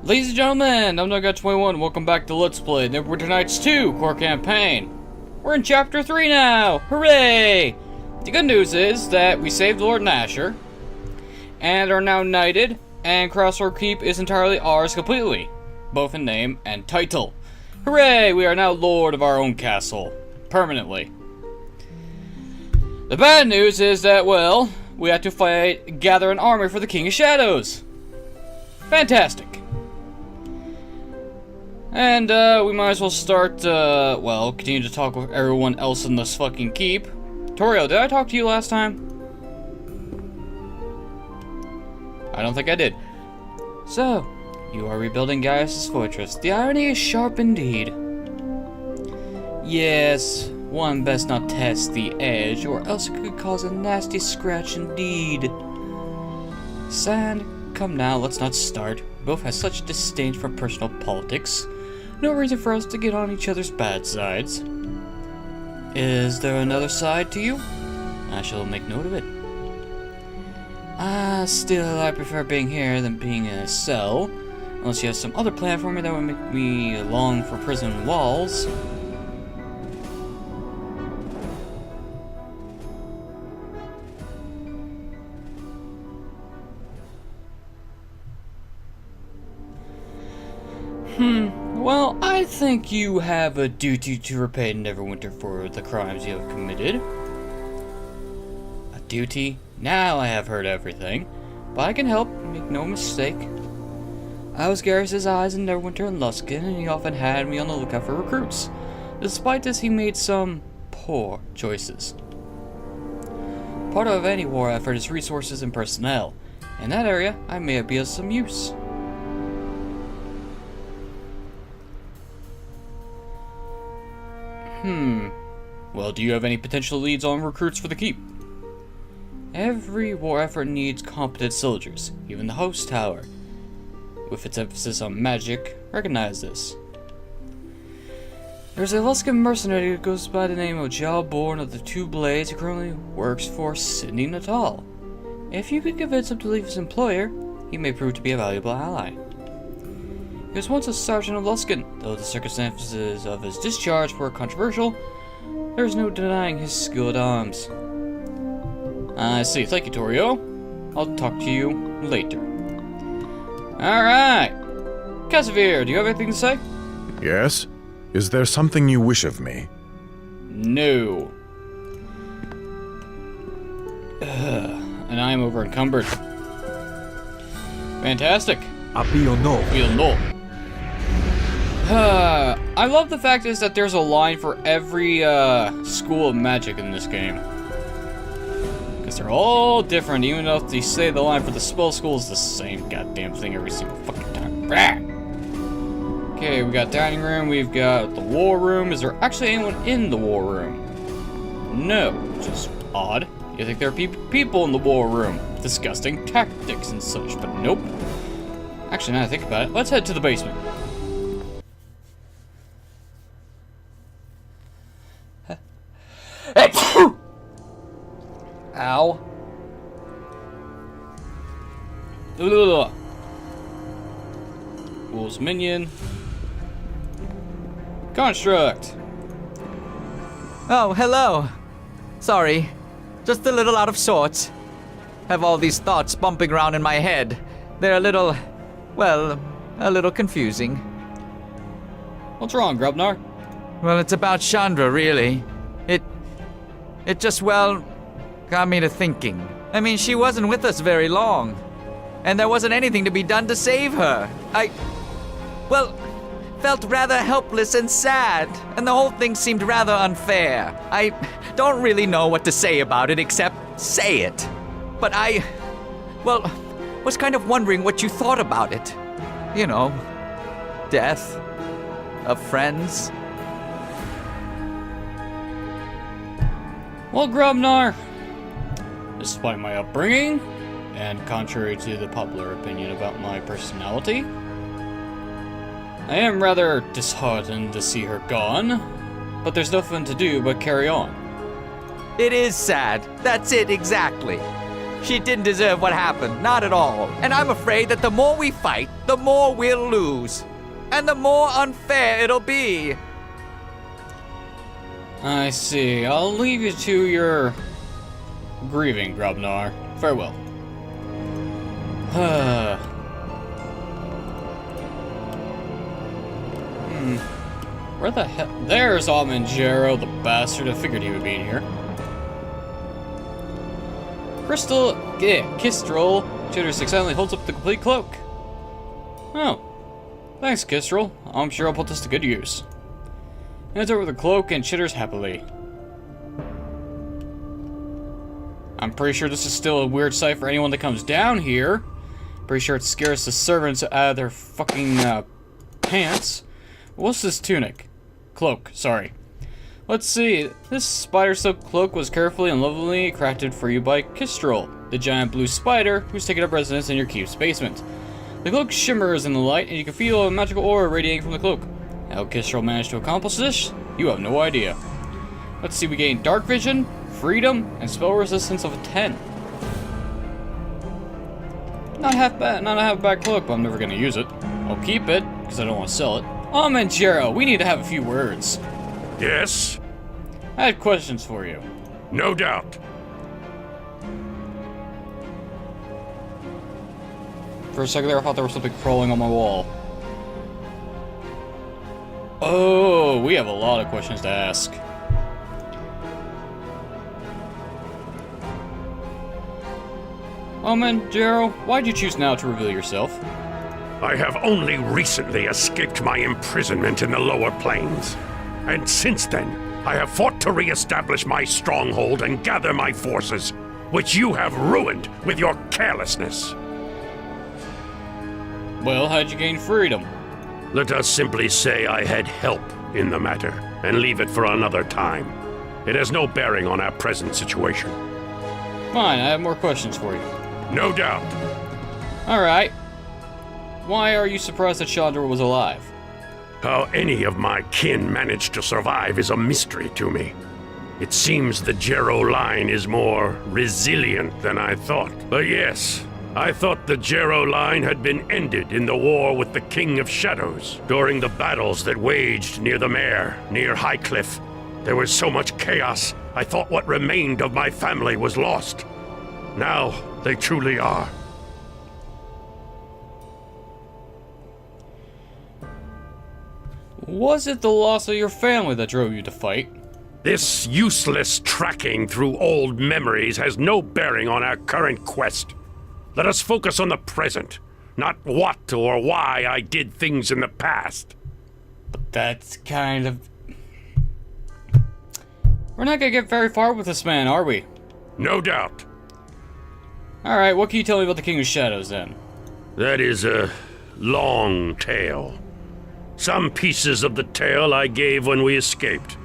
Ladies and gentlemen, I'm Nugget21. Welcome back to Let's Play Neverwinter Nights 2 Core Campaign. We're in Chapter 3 now! Hooray! The good news is that we saved Lord Nasher and are now knighted, and Crossroad Keep is entirely ours completely, both in name and title. Hooray! We are now lord of our own castle, permanently. The bad news is that, well, we have to gather an army for the King of Shadows. Fantastic. And, we might as well start, continue to talk with everyone else in this fucking keep. Torio, did I talk to you last time? I don't think I did. So, you are rebuilding Gaius' fortress. The irony is sharp indeed. Yes, one best not test the edge, or else it could cause a nasty scratch indeed. Sand, come now, let's not start. We both have such disdain for personal politics. No reason for us to get on each other's bad sides. Is there another side to you? I shall make note of it. Still, I prefer being here than being in a cell. Unless you have some other plan for me that would make me long for prison walls. Well, I think you have a duty to repay Neverwinter for the crimes you have committed. A duty? Now I have heard everything. But I can help, make no mistake. I was Garrus's eyes in Neverwinter and Luskin, and he often had me on the lookout for recruits. Despite this, he made some poor choices. Part of any war effort is resources and personnel. In that area, I may be of some use. Well, do you have any potential leads on recruits for the keep? Every war effort needs competent soldiers, even the host tower. With its emphasis on magic, recognize this. There's a Luskin mercenary who goes by the name of Jal Born of the Two Blades who currently works for Sydney Natal. If you could convince him to leave his employer, he may prove to be a valuable ally. He was once a sergeant of Luskin, though the circumstances of his discharge were controversial. There's no denying his skill at arms. I see. Thank you, Torio. I'll talk to you later. Alright. Casimir, do you have anything to say? Yes? Is there something you wish of me? No. And I am over encumbered. Fantastic. Apio no. I love the fact is that there's a line for every school of magic in this game. Because they're all different, even though they say the line for the spell school is the same goddamn thing every single fucking time. Rah! Okay, we got dining room, we've got the war room. Is there actually anyone in the war room? No, which is odd. You think there are people in the war room, discussing tactics and such, but nope. Actually, now that I think about it, let's head to the basement. Ow. Ugh. Wolves minion. Construct. Oh, hello. Sorry. Just a little out of sorts. Have all these thoughts bumping around in my head. They're a little, well, a little confusing. What's wrong, Grubnar? Well, it's about Chandra, really. It just, well, got me to thinking. I mean, she wasn't with us very long. And there wasn't anything to be done to save her. Well, felt rather helpless and sad. And the whole thing seemed rather unfair. I don't really know what to say about it except say it. But was kind of wondering what you thought about it. You know, death of friends. Well, Grubnar, despite my upbringing, and contrary to the popular opinion about my personality, I am rather disheartened to see her gone, but there's nothing to do but carry on. It is sad. That's it, exactly. She didn't deserve what happened, not at all. And I'm afraid that the more we fight, the more we'll lose. And the more unfair it'll be. I see. I'll leave you to your grieving, Grobnar. Farewell. Where the hell? There's Almanjaro, the bastard. I figured he would be in here. Kistrel. Chitter silently holds up the complete cloak. Oh. Thanks, Kistrel. I'm sure I'll put this to good use. Hands over the cloak and chitters happily. I'm pretty sure this is still a weird sight for anyone that comes down here. Pretty sure it scares the servants out of their fucking pants. What's this tunic? Cloak, sorry. Let's see. This spider silk cloak was carefully and lovingly crafted for you by Kistrel, the giant blue spider who's taken up residence in your keep's basement. The cloak shimmers in the light, and you can feel a magical aura radiating from the cloak. How Kistrel managed to accomplish this? You have no idea. Let's see, we gain dark vision, freedom, and spell resistance of 10. Not half bad, not a half bad cloak, but I'm never gonna use it. I'll keep it, because I don't want to sell it. Almanjaro, we need to have a few words. Yes? I had questions for you. No doubt. For a second there, I thought there was something crawling on my wall. Oh, we have a lot of questions to ask. Almanjaro, why'd you choose now to reveal yourself? I have only recently escaped my imprisonment in the lower planes. And since then, I have fought to re-establish my stronghold and gather my forces, which you have ruined with your carelessness. Well, how'd you gain freedom? Let us simply say I had help in the matter, and leave it for another time. It has no bearing on our present situation. Fine, I have more questions for you. No doubt. Alright. Why are you surprised that Chandra was alive? How any of my kin managed to survive is a mystery to me. It seems the Jero line is more resilient than I thought. But yes, I thought the Jero line had been ended in the war with the King of Shadows. During the battles that waged near the Mare, near Highcliff, there was so much chaos, I thought what remained of my family was lost. Now, they truly are. Was it the loss of your family that drove you to fight? This useless tracking through old memories has no bearing on our current quest. Let us focus on the present, not what or why I did things in the past. But that's kind of... We're not gonna get very far with this man, are we? No doubt. Alright, what can you tell me about the King of Shadows, then? That is a long tale. Some pieces of the tale I gave when we escaped.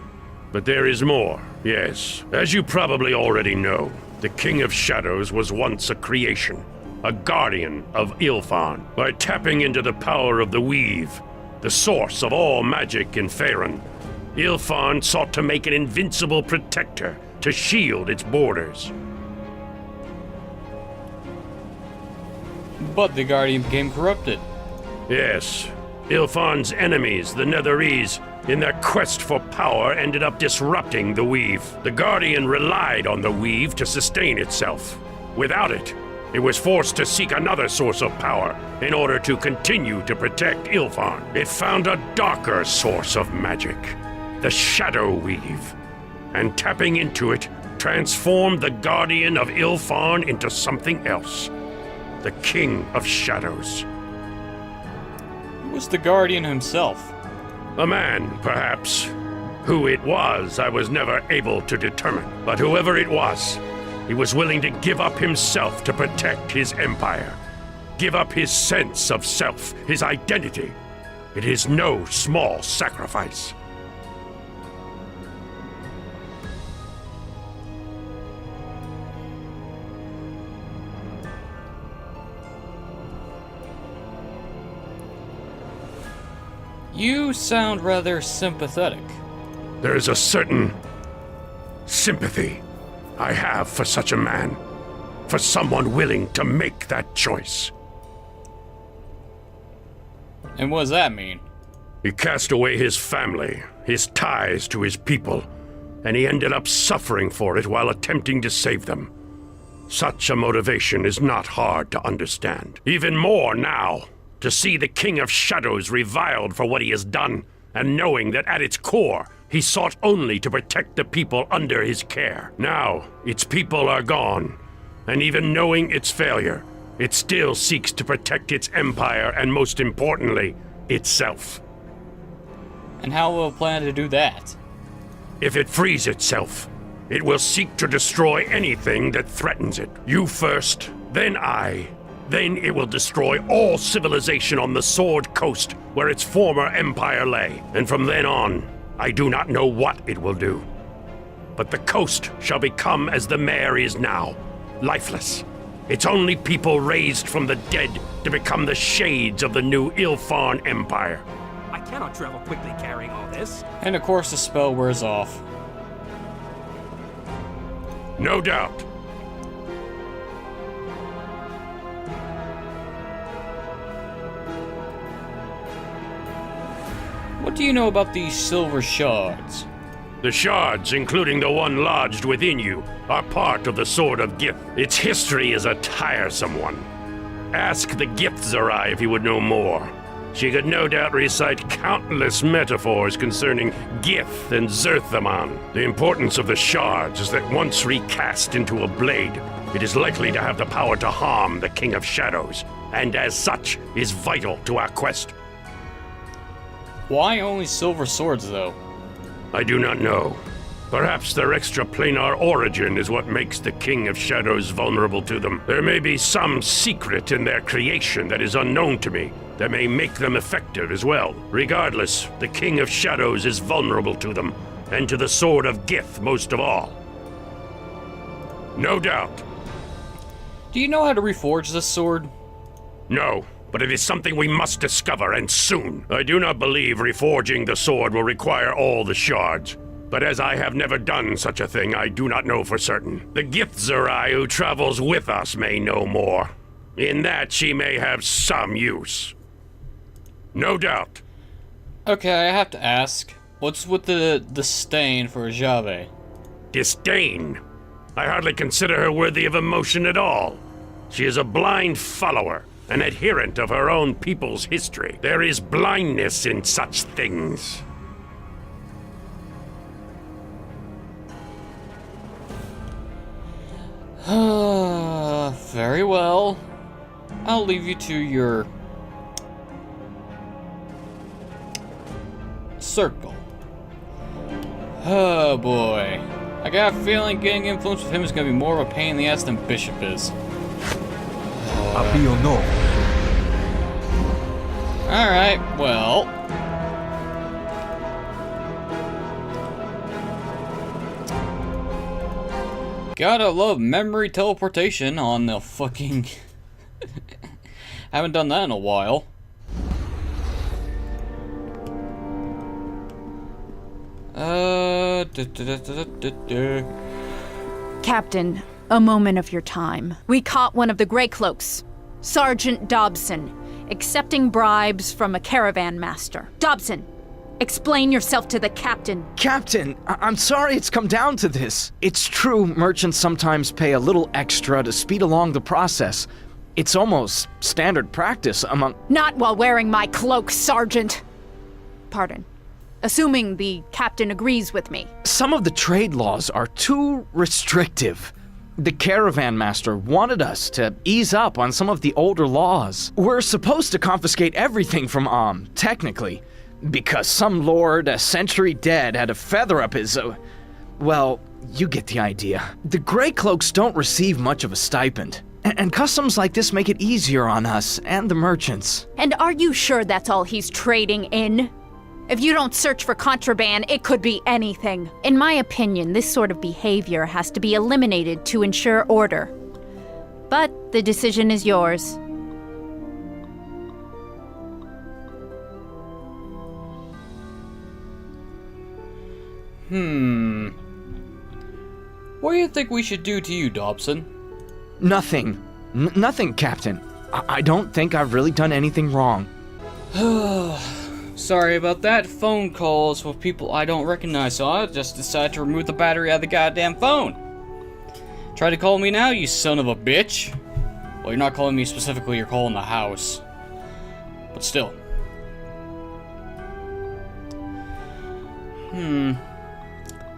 But there is more, yes. As you probably already know, the King of Shadows was once a creation, a guardian of Ilfan. By tapping into the power of the Weave, the source of all magic in Faerun, Ilfan sought to make an invincible protector to shield its borders. But the Guardian became corrupted. Yes, Ilfan's enemies, the Netherese, in their quest for power ended up disrupting the Weave. The Guardian relied on the Weave to sustain itself. Without it, it was forced to seek another source of power in order to continue to protect Ilfan. It found a darker source of magic, the Shadow Weave, and tapping into it, transformed the Guardian of Ilfan into something else. The King of Shadows. Who was the Guardian himself? A man, perhaps. Who it was, I was never able to determine. But whoever it was, he was willing to give up himself to protect his empire. Give up his sense of self, his identity. It is no small sacrifice. You sound rather sympathetic. There is a certain sympathy I have for such a man. for someone willing to make that choice. And what does that mean? He cast away his family, his ties to his people, and he ended up suffering for it while attempting to save them. Such a motivation is not hard to understand. Even more now, to see the King of Shadows reviled for what he has done, and knowing that at its core, he sought only to protect the people under his care. Now, its people are gone, and even knowing its failure, it still seeks to protect its empire and, most importantly, itself. And how will it plan to do that? If it frees itself, it will seek to destroy anything that threatens it. You first, then I. Then it will destroy all civilization on the Sword Coast where its former empire lay. And from then on, I do not know what it will do. But the coast shall become as the mare is now, lifeless. Its only people raised from the dead to become the shades of the new Ilfarn Empire. I cannot travel quickly carrying all this. And of course the spell wears off. No doubt. What do you know about these silver shards? The shards, including the one lodged within you, are part of the Sword of Gith. Its history is a tiresome one. Ask the Githzerai if you would know more. She could no doubt recite countless metaphors concerning Gith and Zerthaman. The importance of the shards is that once recast into a blade, it is likely to have the power to harm the King of Shadows, and as such, is vital to our quest. Why only silver swords, though? I do not know. Perhaps their extraplanar origin is what makes the King of Shadows vulnerable to them. There may be some secret in their creation that is unknown to me, that may make them effective as well. Regardless, the King of Shadows is vulnerable to them, and to the Sword of Gith most of all. No doubt. Do you know how to reforge this sword? No, but it is something we must discover, and soon. I do not believe reforging the sword will require all the shards. But as I have never done such a thing, I do not know for certain. The Githzerai who travels with us may know more. In that, she may have some use. No doubt. Okay, I have to ask. What's with the disdain for Jave? Disdain. I hardly consider her worthy of emotion at all. She is a blind follower, an adherent of her own people's history. There is blindness in such things. Very well. I'll leave you to your circle. Oh boy. I got a feeling getting influence with him is gonna be more of a pain in the ass than Bishop is. Appeal no. Alright, well. Gotta love memory teleportation on the fucking... Haven't done that in a while. Captain, a moment of your time. We caught one of the Grey Cloaks, Sergeant Dobson, accepting bribes from a caravan master. Dobson, explain yourself to the captain. Captain, I'm sorry it's come down to this. It's true merchants sometimes pay a little extra to speed along the process. It's almost standard practice among... Not while wearing my cloak, Sergeant. Pardon. Assuming the captain agrees with me. Some of the trade laws are too restrictive. The caravan master wanted us to ease up on some of the older laws. We're supposed to confiscate everything from technically. Because some lord a century dead had a feather up his... well, you get the idea. The Grey Cloaks don't receive much of a stipend. And customs like this make it easier on us and the merchants. And are you sure that's all he's trading in? If you don't search for contraband, it could be anything. In my opinion, this sort of behavior has to be eliminated to ensure order. But the decision is yours. What do you think we should do to you, Dobson? Nothing. Nothing, Captain. I don't think I've really done anything wrong. Sorry about that. Phone calls with people I don't recognize, so I just decided to remove the battery out of the goddamn phone. Try to call me now, you son of a bitch. Well, you're not calling me specifically, you're calling the house. But still.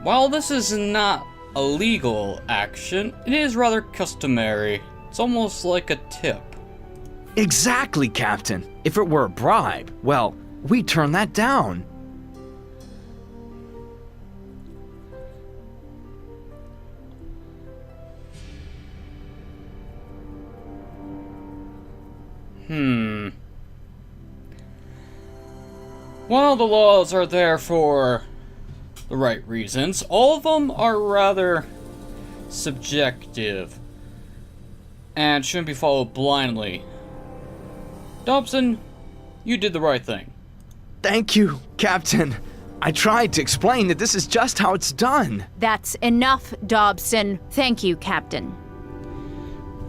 While this is not a legal action, it is rather customary. It's almost like a tip. Exactly, Captain. If it were a bribe, well, we'd turn that down. While the laws are there for the right reasons, all of them are rather subjective and shouldn't be followed blindly. Dobson, you did the right thing. Thank you, Captain. I tried to explain that this is just how it's done. That's enough, Dobson. Thank you, Captain.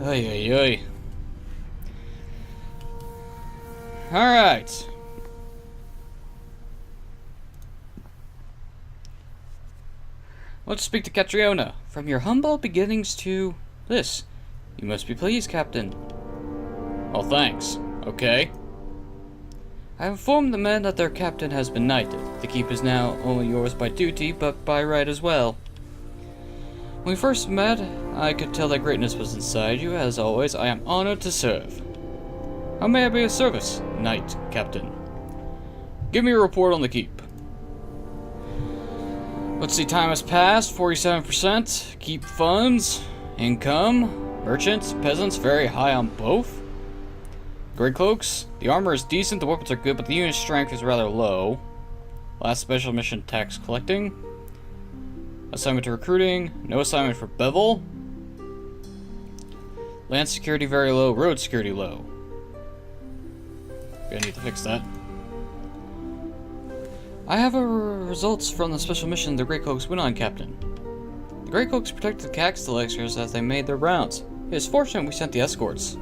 Ay, ay, ay. Alright. Let's speak to Catriona. From your humble beginnings to this. You must be pleased, Captain. Oh, thanks. Okay. I have informed the men that their captain has been knighted. The keep is now only yours by duty, but by right as well. When we first met, I could tell that greatness was inside you. As always, I am honored to serve. How may I be of service, Knight Captain? Give me a report on the keep. Let's see, time has passed, 47%. Keep funds, income, merchants, peasants, very high on both. Grey cloaks, the armor is decent, the weapons are good, but the unit strength is rather low. Last special mission, tax collecting. Assignment to recruiting, no assignment for Bevel. Land security very low, road security low. Gonna need to fix that. I have results from the special mission the Grey Cloaks went on, Captain. The Grey Cloaks protected the Caxton elixirs as they made their rounds. It is fortunate we sent the escorts.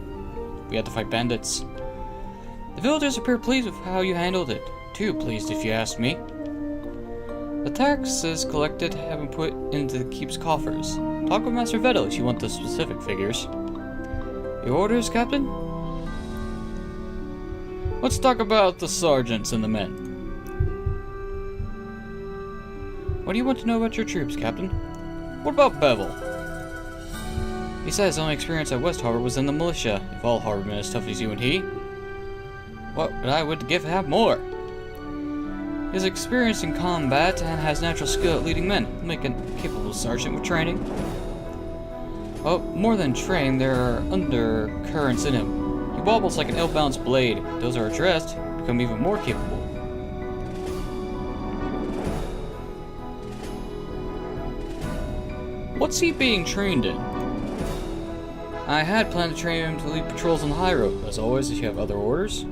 We had to fight bandits. The villagers appear pleased with how you handled it. Too pleased, if you ask me. The taxes collected have been put into the keep's coffers. Talk with Master Vettel if you want the specific figures. Your orders, Captain? Let's talk about the sergeants and the men. What do you want to know about your troops, Captain? What about Bevel? He said his only experience at West Harbor was in the militia. If all harbormen as tough as you and he, what I would give to have more. He is experienced in combat and has natural skill at leading men, making a capable sergeant with training. Well, more than training, there are undercurrents in him. He wobbles like an ill-balanced blade. Those are addressed, become even more capable. What's he being trained in? I had planned to train him to lead patrols on the high road. As always, if you have other orders.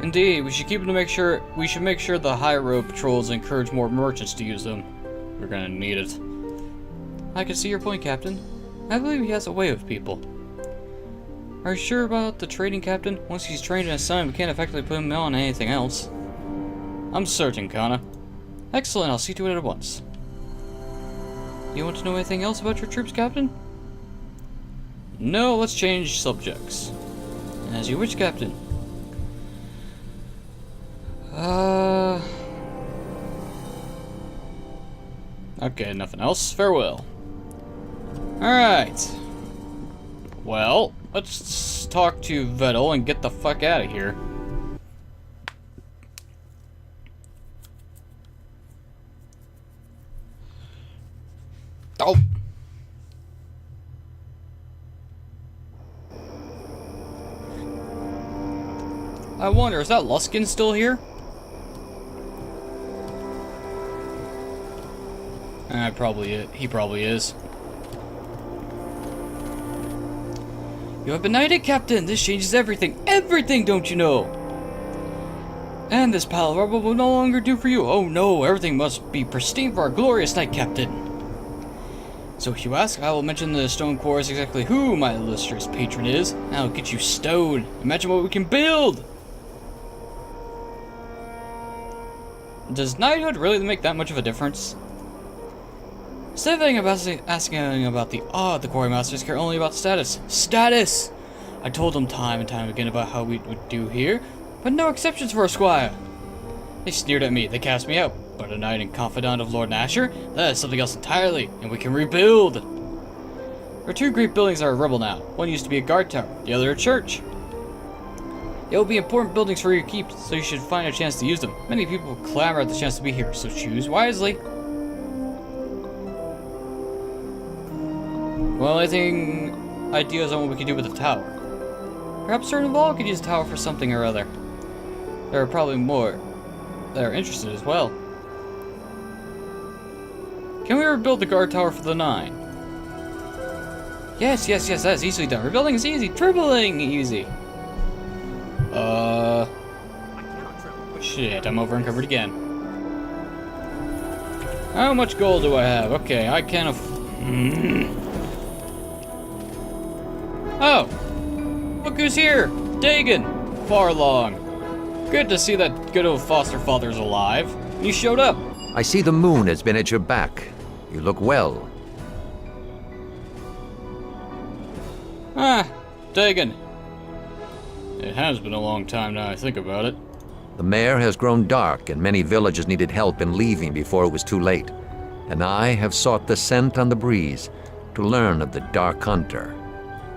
Indeed, we should make sure the high road patrols encourage more merchants to use them. We're gonna need it. I can see your point, Captain. I believe he has a way with people. Are you sure about the trading, Captain? Once he's trained and assigned, we can't effectively put him on anything else. I'm certain, Kana. Excellent, I'll see to it at once. You want to know anything else about your troops, Captain? No, let's change subjects. As you wish, Captain. Okay, nothing else. Farewell. Alright. Well, let's talk to Vettel and get the fuck out of here. Oh. I wonder, is that Luskin still here? He probably is. You have been knighted, Captain. This changes everything. Everything, don't you know? And this pile of rubble will no longer do for you. Oh no, everything must be pristine for our glorious knight, Captain. So if you ask, I will mention the stone quarries exactly who my illustrious patron is, and I'll get you stone. Imagine what we can build! Does knighthood really make that much of a difference? Instead of asking about the quarry masters care only about status. Status! I told them time and time again about how we would do here, but no exceptions for a squire. They sneered at me, they cast me out, but a knight and confidant of Lord Nasher, that is something else entirely, and we can rebuild. There are two great buildings that are rubble now. One used to be a guard tower, the other a church. They will be important buildings for your keep, so you should find a chance to use them. Many people clamor at the chance to be here, so choose wisely. Well, anything ideas on what we can do with the tower? Perhaps certain of all could use the tower for something or other. There are probably more that are interested as well. Can we rebuild the guard tower for the 9? Yes, that's easily done. Rebuilding is easy. Tripling easy. Shit, I'm over encumbered again. How much gold do I have? Okay, I can Oh! Look who's here! Dagon! Farlong. Good to see that good old foster father's alive. You showed up. I see the moon has been at your back. You look well. Ah, Dagon. It has been a long time now I think about it. The mare has grown dark, and many villagers needed help in leaving before it was too late. And I have sought the scent on the breeze to learn of the Dark Hunter,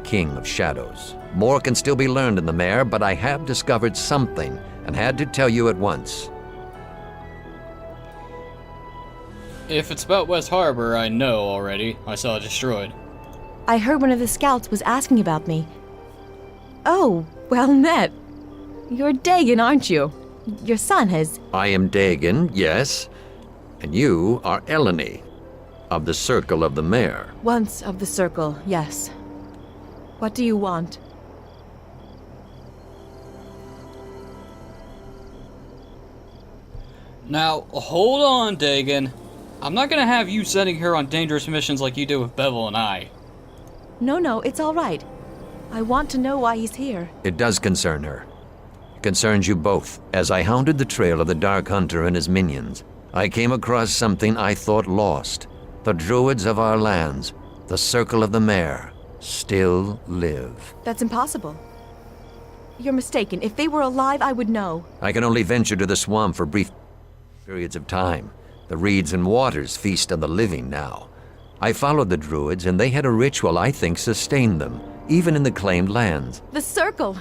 King of Shadows. More can still be learned in the mare, but I have discovered something and had to tell you at once. If it's about West Harbor, I know already. I saw it destroyed. I heard one of the scouts was asking about me. Oh, well met. You're Dagon, aren't you? Your son has... I am Dagon, yes, and you are Eleni, of the Circle of the Mare. Once of the Circle, yes. What do you want? Now, hold on, Dagon. I'm not gonna have you sending her on dangerous missions like you did with Bevel and I. No, it's all right. I want to know why he's here. It does concern her. It concerns you both. As I hounded the trail of the Dark Hunter and his minions, I came across something I thought lost. The druids of our lands, the Circle of the Mare, still live. That's impossible. You're mistaken. If they were alive, I would know. I can only venture to the swamp for brief periods of time. The reeds and waters feast on the living now. I followed the druids, and they had a ritual I think sustained them, even in the claimed lands. The Circle!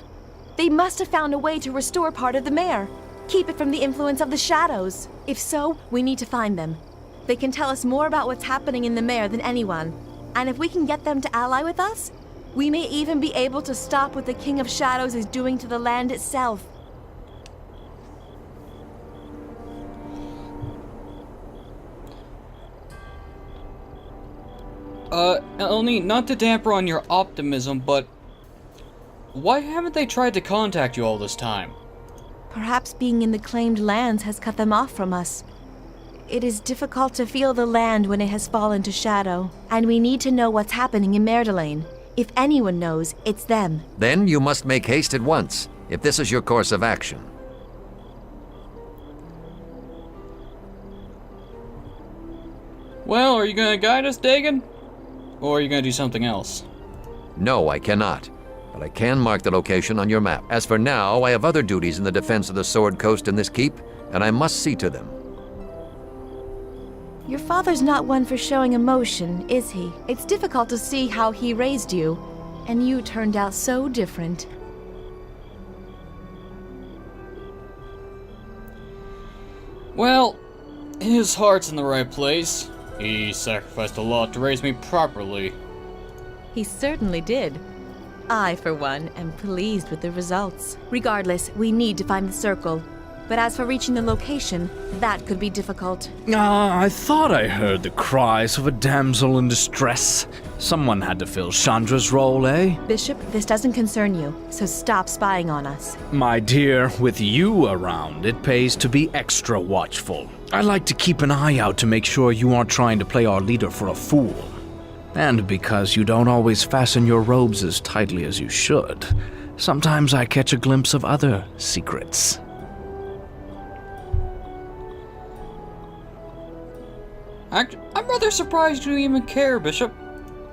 They must have found a way to restore part of the mare. Keep it from the influence of the shadows. If so, we need to find them. They can tell us more about what's happening in the mare than anyone. And if we can get them to ally with us, we may even be able to stop what the King of Shadows is doing to the land itself. Eleni, not to damper on your optimism, but why haven't they tried to contact you all this time? Perhaps being in the claimed lands has cut them off from us. It is difficult to feel the land when it has fallen to shadow, and we need to know what's happening in Merdelaine. If anyone knows, it's them. Then you must make haste at once, if this is your course of action. Well, are you gonna guide us, Dagon? Or are you gonna do something else? No, I cannot. But I can mark the location on your map. As for now, I have other duties in the defense of the Sword Coast and this keep, and I must see to them. Your father's not one for showing emotion, is he? It's difficult to see how he raised you, and you turned out so different. Well, his heart's in the right place. He sacrificed a lot to raise me properly. He certainly did. I, for one, am pleased with the results. Regardless, we need to find the Circle. But as for reaching the location, that could be difficult. I thought I heard the cries of a damsel in distress. Someone had to fill Chandra's role, eh? Bishop, this doesn't concern you, so stop spying on us. My dear, with you around, it pays to be extra watchful. I like to keep an eye out to make sure you aren't trying to play our leader for a fool. And because you don't always fasten your robes as tightly as you should, sometimes I catch a glimpse of other secrets. I'm rather surprised you even care, Bishop.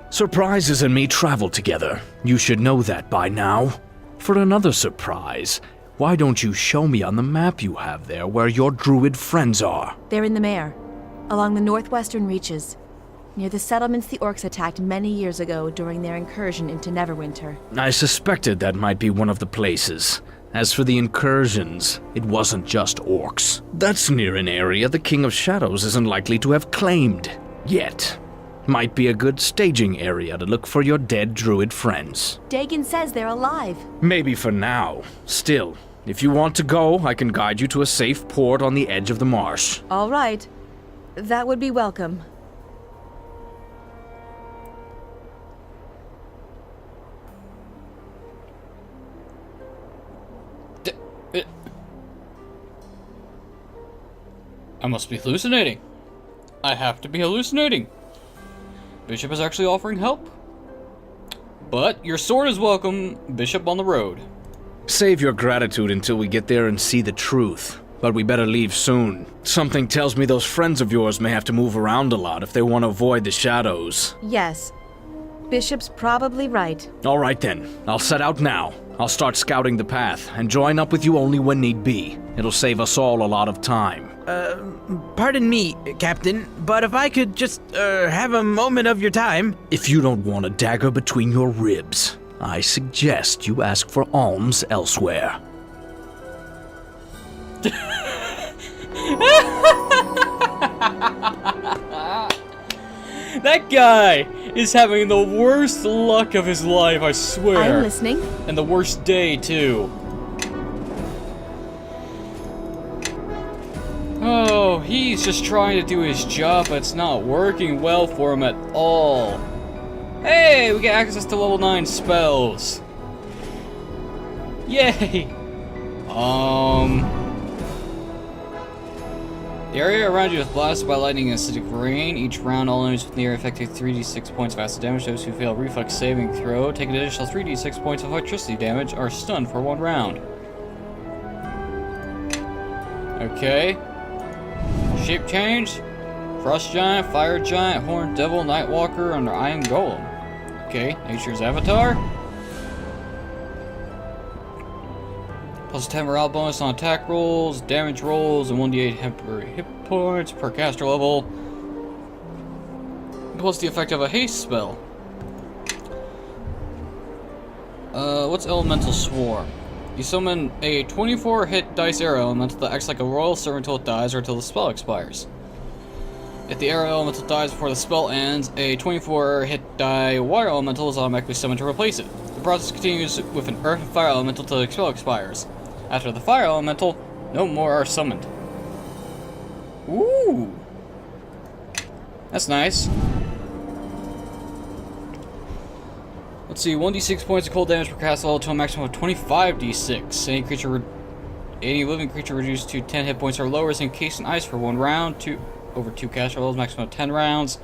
Surprises and me travel together. You should know that by now. For another surprise, why don't you show me on the map you have there where your druid friends are? They're in the Mare, along the northwestern reaches, near the settlements the orcs attacked many years ago during their incursion into Neverwinter. I suspected that might be one of the places. As for the incursions, it wasn't just orcs. That's near an area the King of Shadows isn't likely to have claimed. Yet. Might be a good staging area to look for your dead druid friends. Dagon says they're alive. Maybe for now. Still, if you want to go, I can guide you to a safe port on the edge of the marsh. All right. That would be welcome. I must be hallucinating. I have to be hallucinating. Bishop is actually offering help. But your sword is welcome, Bishop on the road. Save your gratitude until we get there and see the truth. But we better leave soon. Something tells me those friends of yours may have to move around a lot if they want to avoid the shadows. Yes. Bishop's probably right. All right then. I'll set out now. I'll start scouting the path and join up with you only when need be. It'll save us all a lot of time. Pardon me, Captain, but if I could just, have a moment of your time. If you don't want a dagger between your ribs, I suggest you ask for alms elsewhere. That guy is having the worst luck of his life, I swear. I'm listening. And the worst day, too. Oh, he's just trying to do his job, but it's not working well for him at all. Hey, we get access to level 9 spells. Yay! The area around you is blasted by lightning and acidic rain. Each round, all enemies with near effective 3d6 points of acid damage. Those who fail a reflex saving throw take an additional 3d6 points of electricity damage, are stunned for 1 round. Okay. Shape change. Frost Giant, Fire Giant, Horned Devil, Nightwalker, and Iron Golem. Okay, Nature's Avatar. Plus 10 morale bonus on attack rolls, damage rolls, and 1d8 temporary hit points per caster level. Plus the effect of a haste spell. What's Elemental Swarm? You summon a 24 hit dice arrow elemental that acts like a royal servant until it dies or until the spell expires. If the arrow elemental dies before the spell ends, a 24 hit die water elemental is automatically summoned to replace it. The process continues with an earth and fire elemental until the spell expires. After the fire elemental, no more are summoned. Ooh! That's nice. Let's see, 1d6 points of cold damage per cast level to a maximum of 25d6. Any living creature reduced to 10 hit points or lower is encased in ice for 1 round, over 2 caster levels, maximum of 10 rounds.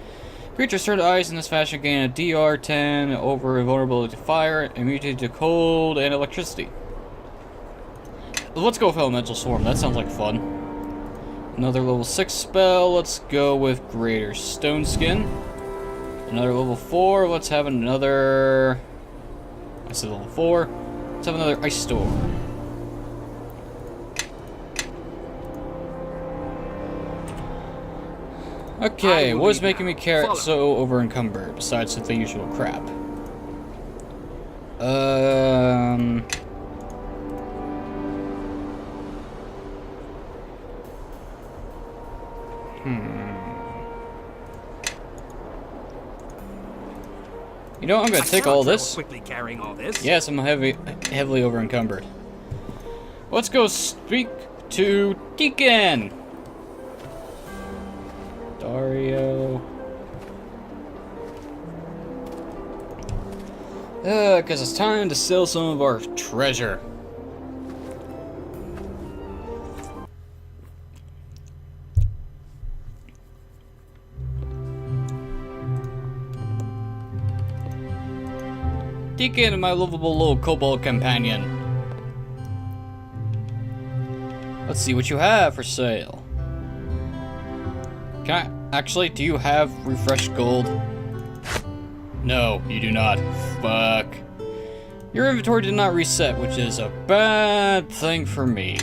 Creatures turned to ice in this fashion gain a DR 10 over invulnerability to fire, immunity to cold, and electricity. Let's go with Elemental Swarm, that sounds like fun. Another level 6 spell, let's go with Greater Stone Skin. Another level 4, let's have another... I said level 4. Let's have another Ice Storm. Okay, what is making me so over encumbered, besides the usual crap? You know, I'm gonna take all this. Quickly carrying all this. Yes, I'm heavily over encumbered. Let's go speak to Deacon. Dario. Because it's time to sell some of our treasure. Deacon, my lovable little kobold companion. Let's see what you have for sale. Can I... Actually, do you have refreshed gold? No, you do not. Fuck. Your inventory did not reset, which is a bad thing for me.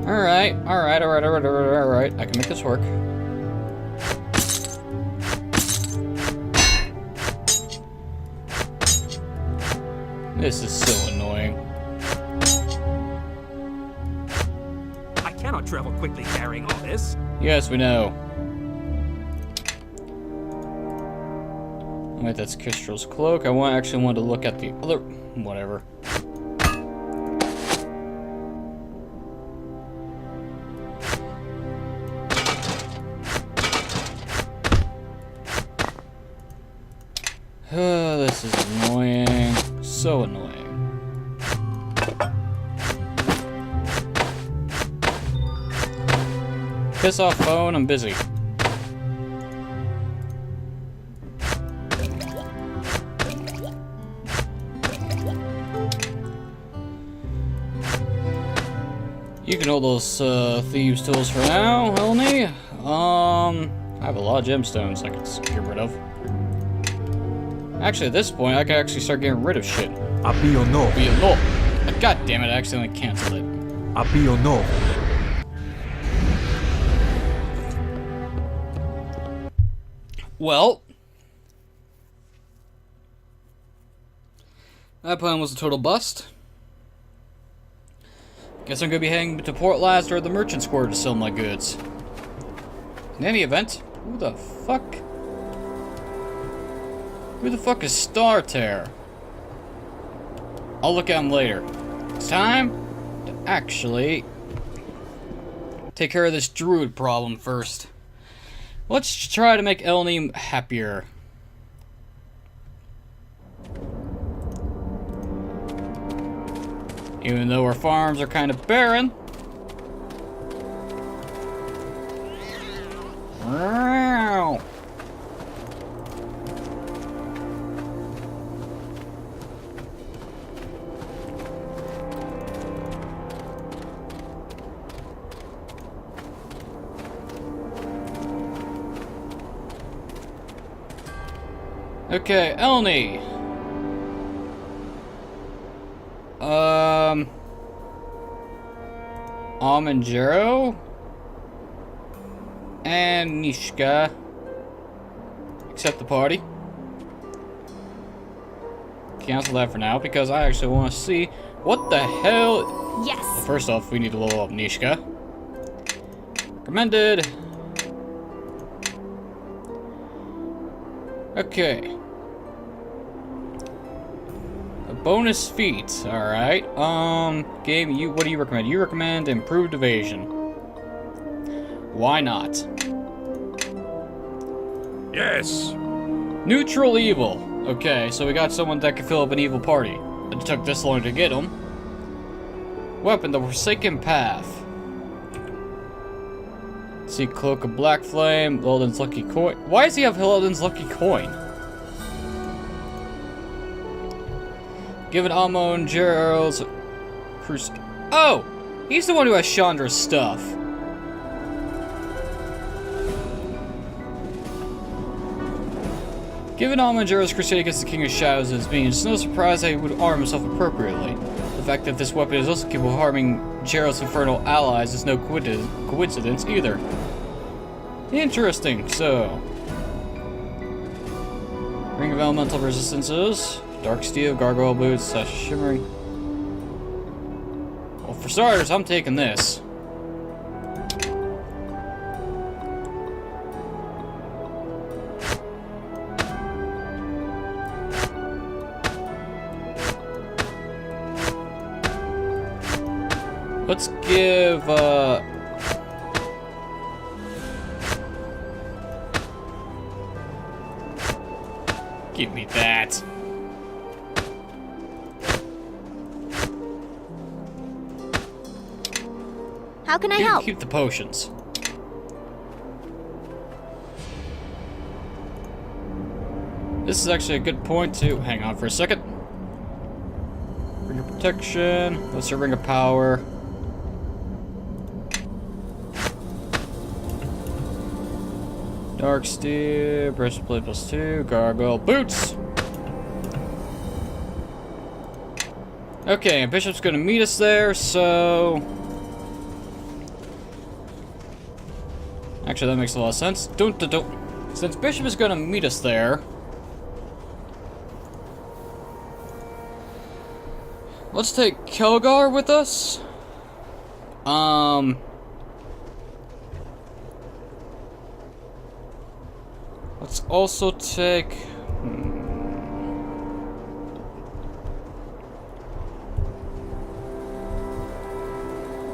Alright. I can make this work. This is so annoying. I cannot travel quickly carrying all this. Yes, we know. Wait, that's Kistrel's cloak. I actually wanted to look at the other... Whatever. This is annoying. So annoying. Piss off, phone. I'm busy. You can hold those thieves' tools for now, Elney. I have a lot of gemstones I can get rid of. Actually, at this point, I can actually start getting rid of shit. Appì o no? God damn it! I accidentally canceled it. Appì o no? Well, that plan was a total bust. Guess I'm gonna be heading to Port Last or the Merchant Square to sell my goods. In any event, who the fuck? Who the fuck is Star Terror? I'll look at him later. It's time to actually take care of this druid problem first. Let's try to make Elney happier. Even though our farms are kind of barren. Wow. Okay, Elney. Amanjaro and Nishka accept the party. Cancel that for now because I actually want to see what the hell. Yes. Well, first off, we need to level up Nishka. Recommended. Okay. A bonus feat, alright. Game, what do you recommend? You recommend improved evasion. Why not? Yes. Neutral evil. Okay, so we got someone that can fill up an evil party. It took this long to get him. Weapon, the Forsaken Path. See, Cloak of Black Flame, Hilden's Lucky Coin. Why does he have Hilden's Lucky Coin? Given Amon Gerald's Crusade. Oh! He's the one who has Chandra's stuff. Given Amon Gerald's crusade against the King of Shadows as being, it's no surprise that he would arm himself appropriately. The fact that this weapon is also capable of harming Gerald's infernal allies is no coincidence either. Interesting, so... Ring of Elemental Resistances, Dark Steel, Gargoyle Boots, Shimmering... Well, for starters, I'm taking this. Let's give, give me that. How can I help? Keep the potions. This is actually a good point to hang on for a second. Ring of protection. Let's do ring of power. Dark steel, breastplate +2, gargoyle boots. Okay, and Bishop's gonna meet us there, so actually that makes a lot of sense. Since Bishop is gonna meet us there, let's take Kelgar with us. Let's also take...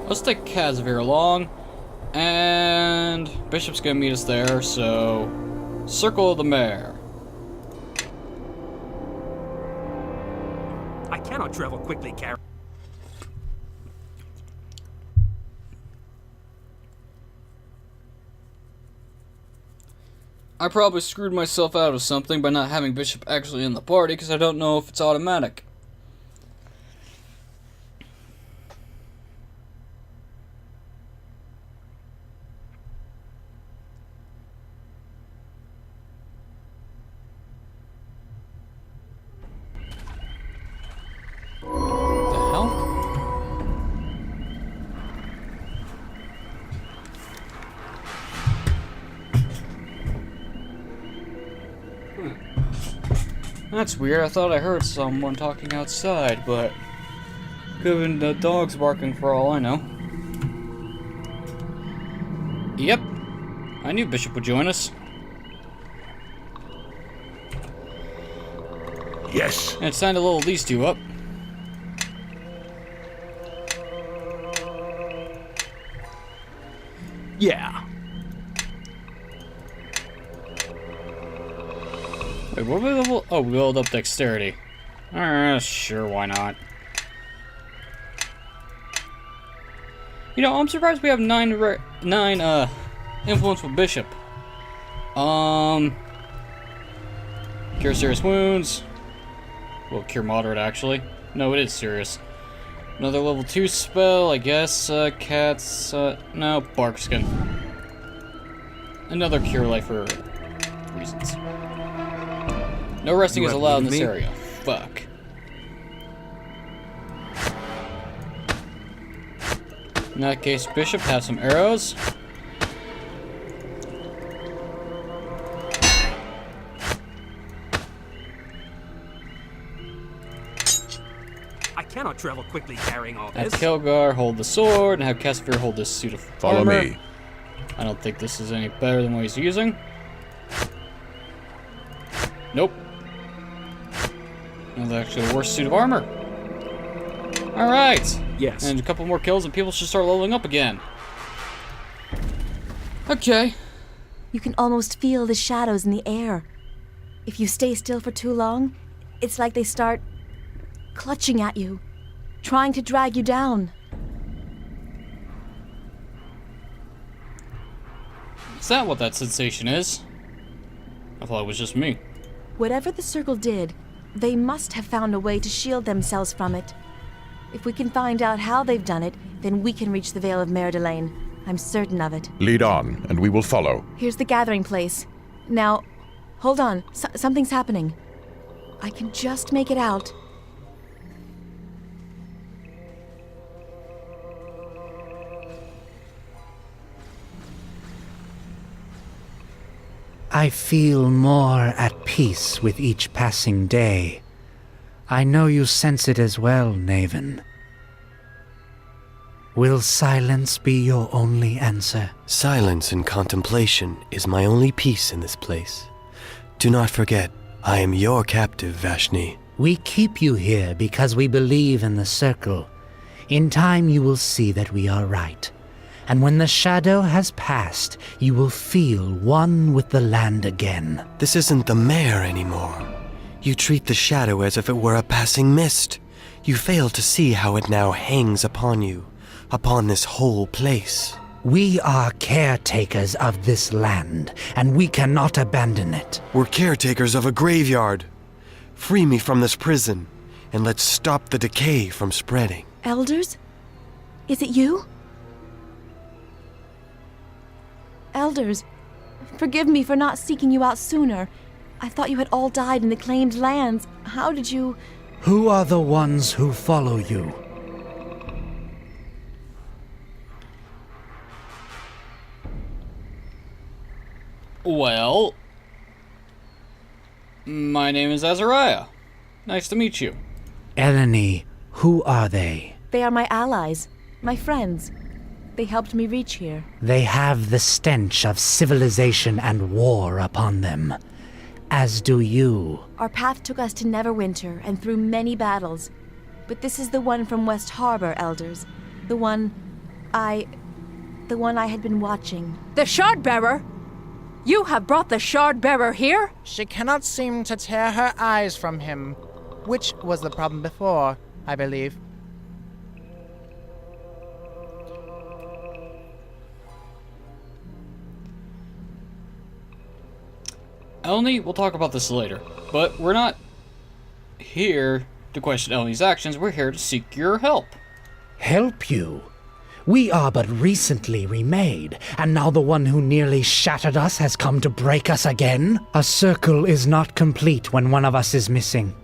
Let's take Casimir along. And Bishop's gonna meet us there, so... Circle of the Mare. I cannot travel quickly, Gary. I probably screwed myself out of something by not having Bishop actually in the party, because I don't know if it's automatic. What the hell? That's weird. I thought I heard someone talking outside, but could have been the dogs barking for all I know. Yep. I knew Bishop would join us. Yes. And it's time to level these two up. Yeah. Wait, what we level? Oh, we leveled up dexterity. Sure, why not? You know, I'm surprised we have 9 influence with Bishop. Cure serious wounds. Well, cure moderate, actually. No, it is serious. Another level 2 spell, I guess. Cats, no, bark skin. Another cure life for reasons. No resting is allowed in this area. Fuck. In that case, Bishop, have some arrows. I cannot travel quickly carrying all Have this. Kelgar hold the sword, and have Casimir hold this suit of Follow armor. me. I don't think this is any better than what he's using. Nope. That's actually a worse suit of armor. Alright. Yes. And a couple more kills and people should start leveling up again. Okay. You can almost feel the shadows in the air. If you stay still for too long, it's like they start clutching at you, trying to drag you down. Is that what that sensation is? I thought it was just me. Whatever the circle did, they must have found a way to shield themselves from it. If we can find out how they've done it, then we can reach the Vale of Mer Delane. I'm certain of it. Lead on, and we will follow. Here's the gathering place. Now, hold on. Something's happening. I can just make it out. I feel more at peace with each passing day. I know you sense it as well, Naven. Will silence be your only answer? Silence and contemplation is my only peace in this place. Do not forget, I am your captive, Vashni. We keep you here because we believe in the Circle, In time you will see that we are right. And when the shadow has passed, you will feel one with the land again. This isn't the mare anymore. You treat the shadow as if it were a passing mist. You fail to see how it now hangs upon you, upon this whole place. We are caretakers of this land, and we cannot abandon it. We're caretakers of a graveyard. Free me from this prison, and let's stop the decay from spreading. Elders? Is it you? Elders, forgive me for not seeking you out sooner. I thought you had all died in the claimed lands. How did you... Who are the ones who follow you? Well, my name is Azariah. Nice to meet you. Eleni, who are they? They are my allies, my friends. They helped me reach here. They have the stench of civilization and war upon them, as do you. Our path took us to Neverwinter and through many battles. But this is the one from West Harbor, Elders. The one I had been watching. The Shardbearer? You have brought the Shardbearer here? She cannot seem to tear her eyes from him, which was the problem before, I believe. Eleni, we'll talk about this later, but we're not here to question Eleni's actions, we're here to seek your help. Help you? We are but recently remade, and now the one who nearly shattered us has come to break us again? A circle is not complete when one of us is missing,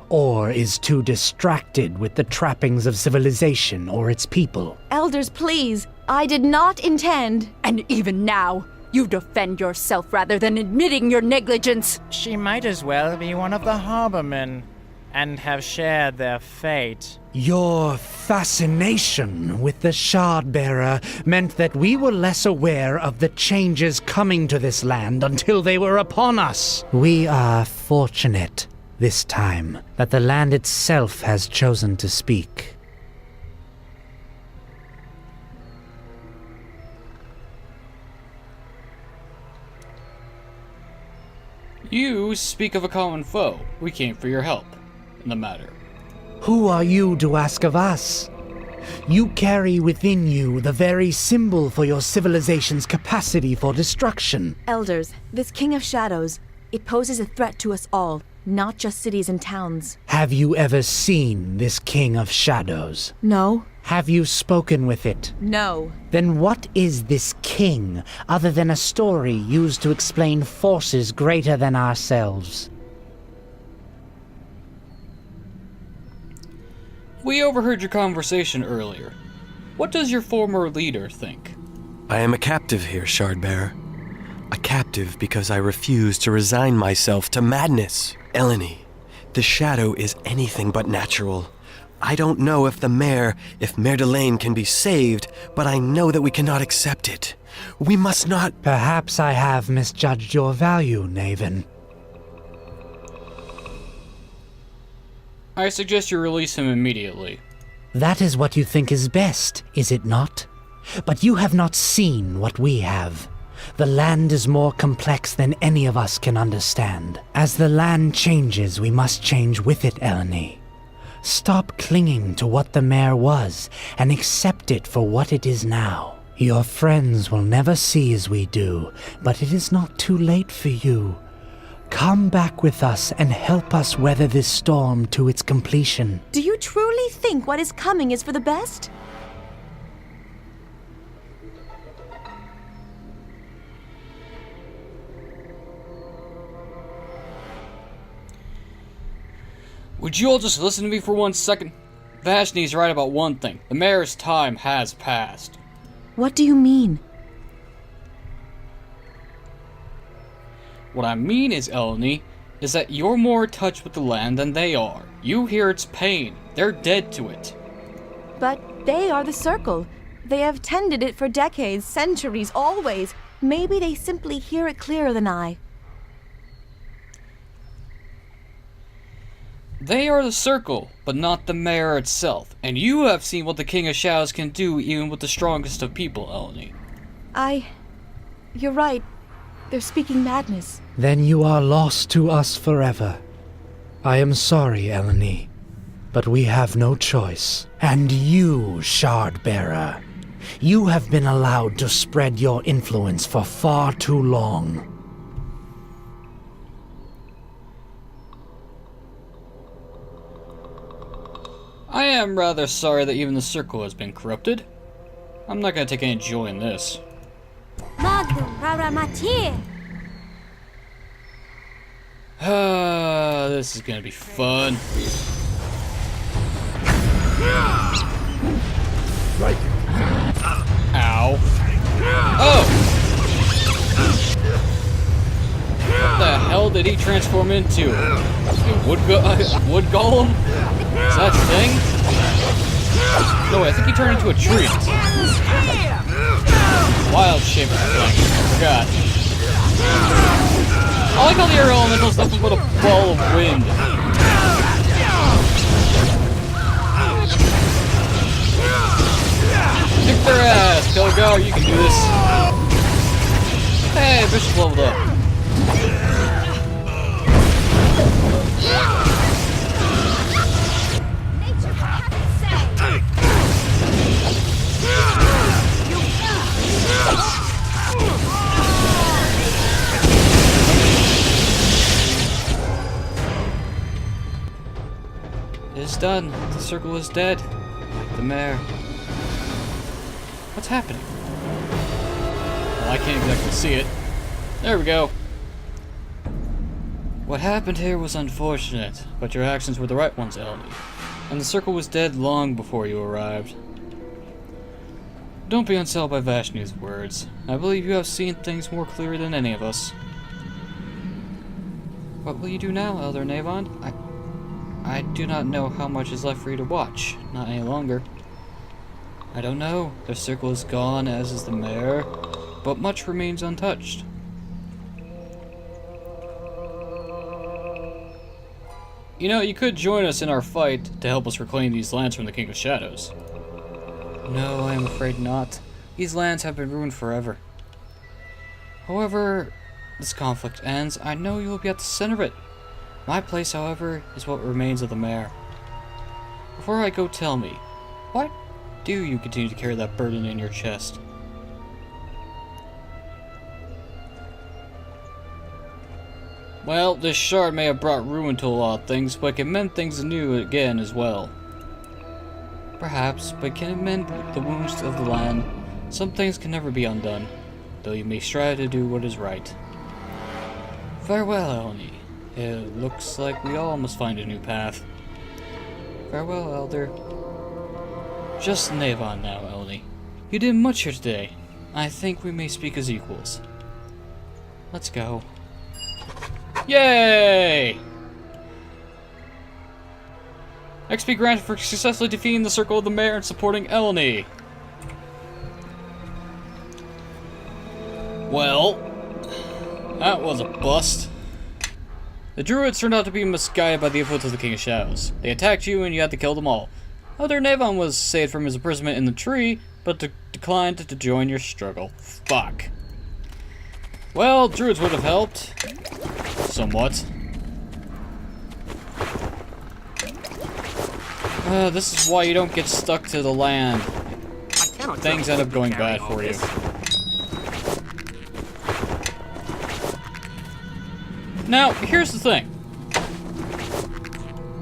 or is too distracted with the trappings of civilization or its people. Elders, please, I did not intend. And even now, you defend yourself rather than admitting your negligence. She might as well be one of the harbormen, and have shared their fate. Your fascination with the Shardbearer meant that we were less aware of the changes coming to this land until they were upon us. We are fortunate this time that the land itself has chosen to speak. You speak of a common foe. We came for your help in the matter. Who are you to ask of us? You carry within you the very symbol for your civilization's capacity for destruction. Elders, this King of Shadows, it poses a threat to us all, not just cities and towns. Have you ever seen this King of Shadows? No. Have you spoken with it? No. Then what is this king, other than a story used to explain forces greater than ourselves? We overheard your conversation earlier. What does your former leader think? I am a captive here, Shardbearer. A captive because I refuse to resign myself to madness. Eleni, the shadow is anything but natural. I don't know if Mare Delane can be saved, but I know that we cannot accept it. We must not... Perhaps I have misjudged your value, Naven. I suggest you release him immediately. That is what you think is best, is it not? But you have not seen what we have. The land is more complex than any of us can understand. As the land changes, we must change with it, Eleni. Stop clinging to what the mare was, and accept it for what it is now. Your friends will never see as we do, but it is not too late for you. Come back with us and help us weather this storm to its completion. Do you truly think what is coming is for the best? Would you all just listen to me for 1 second? Vashni's right about one thing. The mayor's time has passed. What do you mean? What I mean is, Eleni, is that you're more in touch with the land than they are. You hear its pain. They're dead to it. But they are the Circle. They have tended it for decades, centuries, always. Maybe they simply hear it clearer than I. They are the Circle, but not the mayor itself. And you have seen what the King of Shadows can do even with the strongest of people, Eleni. You're right. They're speaking madness. Then you are lost to us forever. I am sorry, Eleni, but we have no choice. And you, Shardbearer, you have been allowed to spread your influence for far too long. I am rather sorry that even the Circle has been corrupted. I'm not gonna take any joy in this. This is gonna be fun. Right. Ow. Oh! What the hell did he transform into? A wood golem? Is that his thing? No, wait, I think he turned into a tree. Wild shape of the thing. I forgot. I like how the air elemental's nothing but a ball of wind. Kick their ass, Pelgar, you can do this. Hey, Bishop leveled up. It's done. The Circle is dead. The mayor. What's happening? Well, I can't exactly see it. There we go. What happened here was unfortunate, but your actions were the right ones, Eleni. And the Circle was dead long before you arrived. Don't be unsettled by Vashni's words. I believe you have seen things more clearly than any of us. What will you do now, Elder Navon? I do not know how much is left for you to watch. Not any longer. I don't know. The Circle is gone, as is the mayor, but much remains untouched. You know, you could join us in our fight to help us reclaim these lands from the King of Shadows. No, I am afraid not. These lands have been ruined forever. However, this conflict ends, I know you will be at the center of it. My place, however, is what remains of the mayor. Before I go, tell me, why do you continue to carry that burden in your chest? Well, this shard may have brought ruin to a lot of things, but it can mend things anew again as well. Perhaps, but can it mend the wounds of the land? Some things can never be undone, though you may strive to do what is right. Farewell, Eleni. It looks like we all must find a new path. Farewell, Elder. Just Navon now, Eleni. You did much here today. I think we may speak as equals. Let's go. Yay! XP granted for successfully defeating the Circle of the Mayor and supporting Eleni. Well, that was a bust. The druids turned out to be misguided by the influence of the King of Shadows. They attacked you and you had to kill them all. Elder Navon was saved from his imprisonment in the tree, but declined to join your struggle. Fuck. Well, druids would have helped. Somewhat. This is why you don't get stuck to the land. Things end up going bad for you. Now, here's the thing.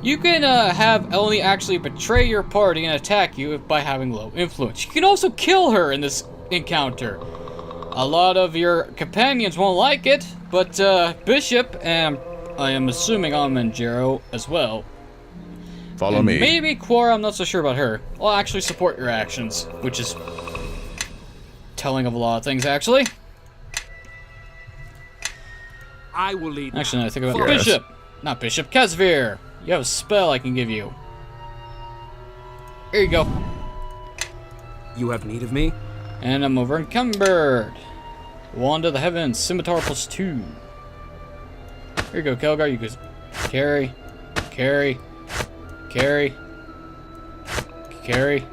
You can have Eleni actually betray your party and attack you by having low influence. You can also kill her in this encounter. A lot of your companions won't like it, but Bishop and I am assuming Almanjaro as well. Follow and me. Maybe Quora, I'm not so sure about her. I'll actually support your actions, which is telling of a lot of things, actually. I will lead. Actually, now I think about Bishop. Not Bishop, Kazvir. You have a spell I can give you. Here you go. You have need of me? And I'm over encumbered. Wand of the Heavens, Scimitar +2. Here you go, Kelgar. You can carry. Carry. Carry.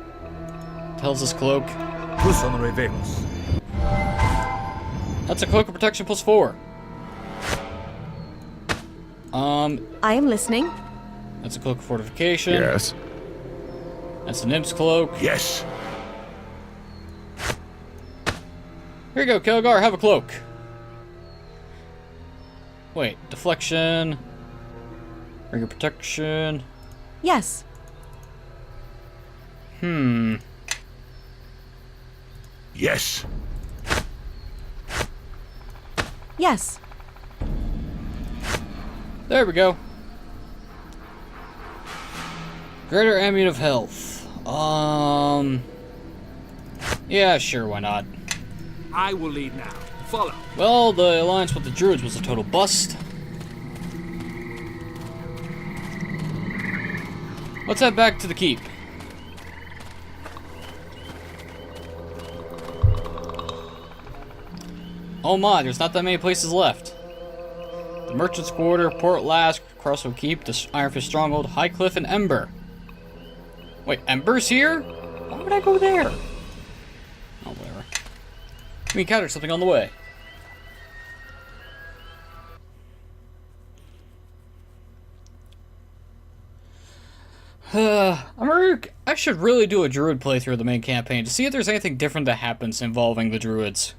Tells us cloak. That's a cloak of protection plus 4. I am listening. That's a cloak of fortification. Yes. That's the nymph's cloak. Yes. Here you go, Kelgar, have a cloak. Wait, deflection. Ring of protection. Yes. Yes. Yes. There we go. Greater ambient of health. Yeah, sure, why not? I will lead now. Follow. Well, the alliance with the druids was a total bust. Let's head back to the keep. Oh my, there's not that many places left. The Merchant's Quarter, Port Lask, Crossroad Keep, the Ironfish Stronghold, High Cliff, and Ember. Wait, Ember's here? Why would I go there? Oh, whatever. We encountered something on the way. I should really do a druid playthrough of the main campaign to see if there's anything different that happens involving the druids.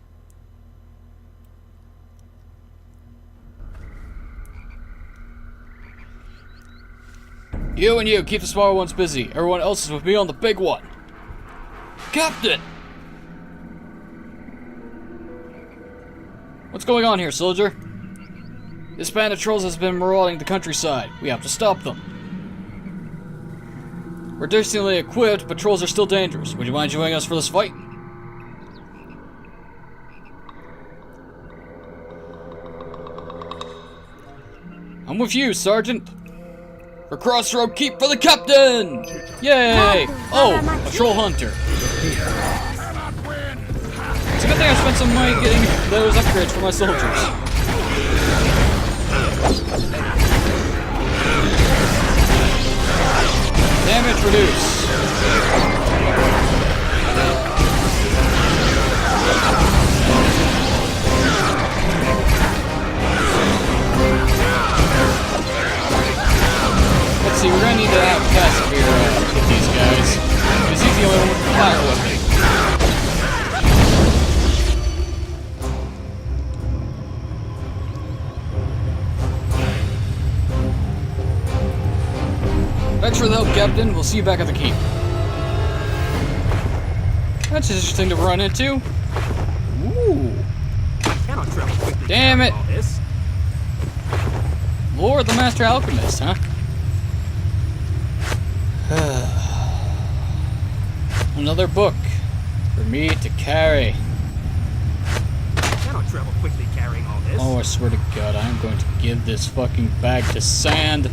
You and you, keep the smaller ones busy. Everyone else is with me on the big one. Captain! What's going on here, soldier? This band of trolls has been marauding the countryside. We have to stop them. We're decently equipped, but trolls are still dangerous. Would you mind joining us for this fight? I'm with you, Sergeant. For Crossroad Keep for the Captain! Yay! Oh, a troll hunter. It's a good thing I spent some money getting those upgrades for my soldiers. Damage reduce. Let's see, we're gonna need to have Casimir with these guys, because he's the only one with the fire weapon. Thanks for the help, Captain. We'll see you back at the keep. That's interesting to run into. Ooh. Cannot travel quickly. Damn it. All this. Lord the Master Alchemist, huh? Another book for me to carry. Cannot travel quickly carrying all this. Oh, I swear to God, I am going to give this fucking bag to Sand.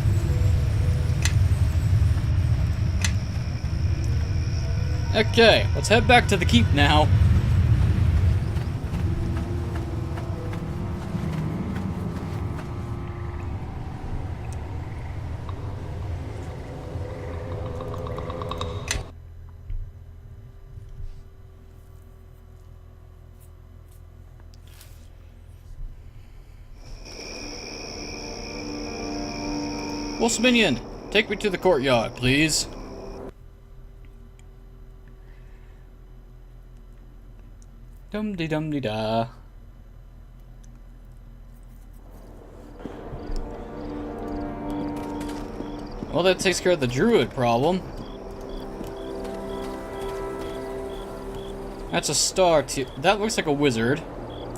Okay, let's head back to the keep now. Wolf's Minion, take me to the courtyard, please. Dum-de-dum-de-da. Well, that takes care of the druid problem. That's a star too. That looks like a wizard.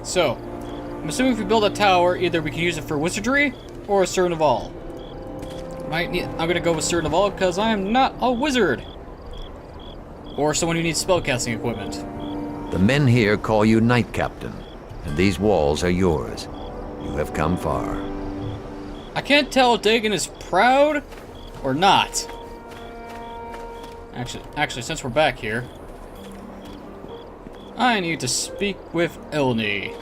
So, I'm assuming if we build a tower, either we can use it for wizardry or a Servant of All. I'm gonna go with Servant of All because I am not a wizard. Or someone who needs spellcasting equipment. The men here call you Knight Captain, and these walls are yours. You have come far. I can't tell if Dagon is proud or not. Actually, since we're back here, I need to speak with Elni.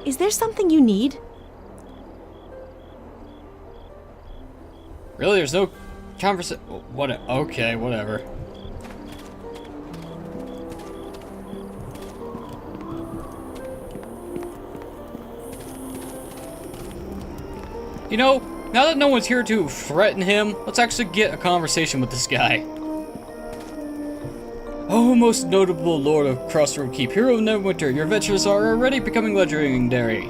Is there something you need? Really, there's no What? Okay, whatever. You know, now that no one's here to threaten him, let's actually get a conversation with this guy. Oh, most notable Lord of Crossroad Keep, hero of Neverwinter, your adventures are already becoming legendary.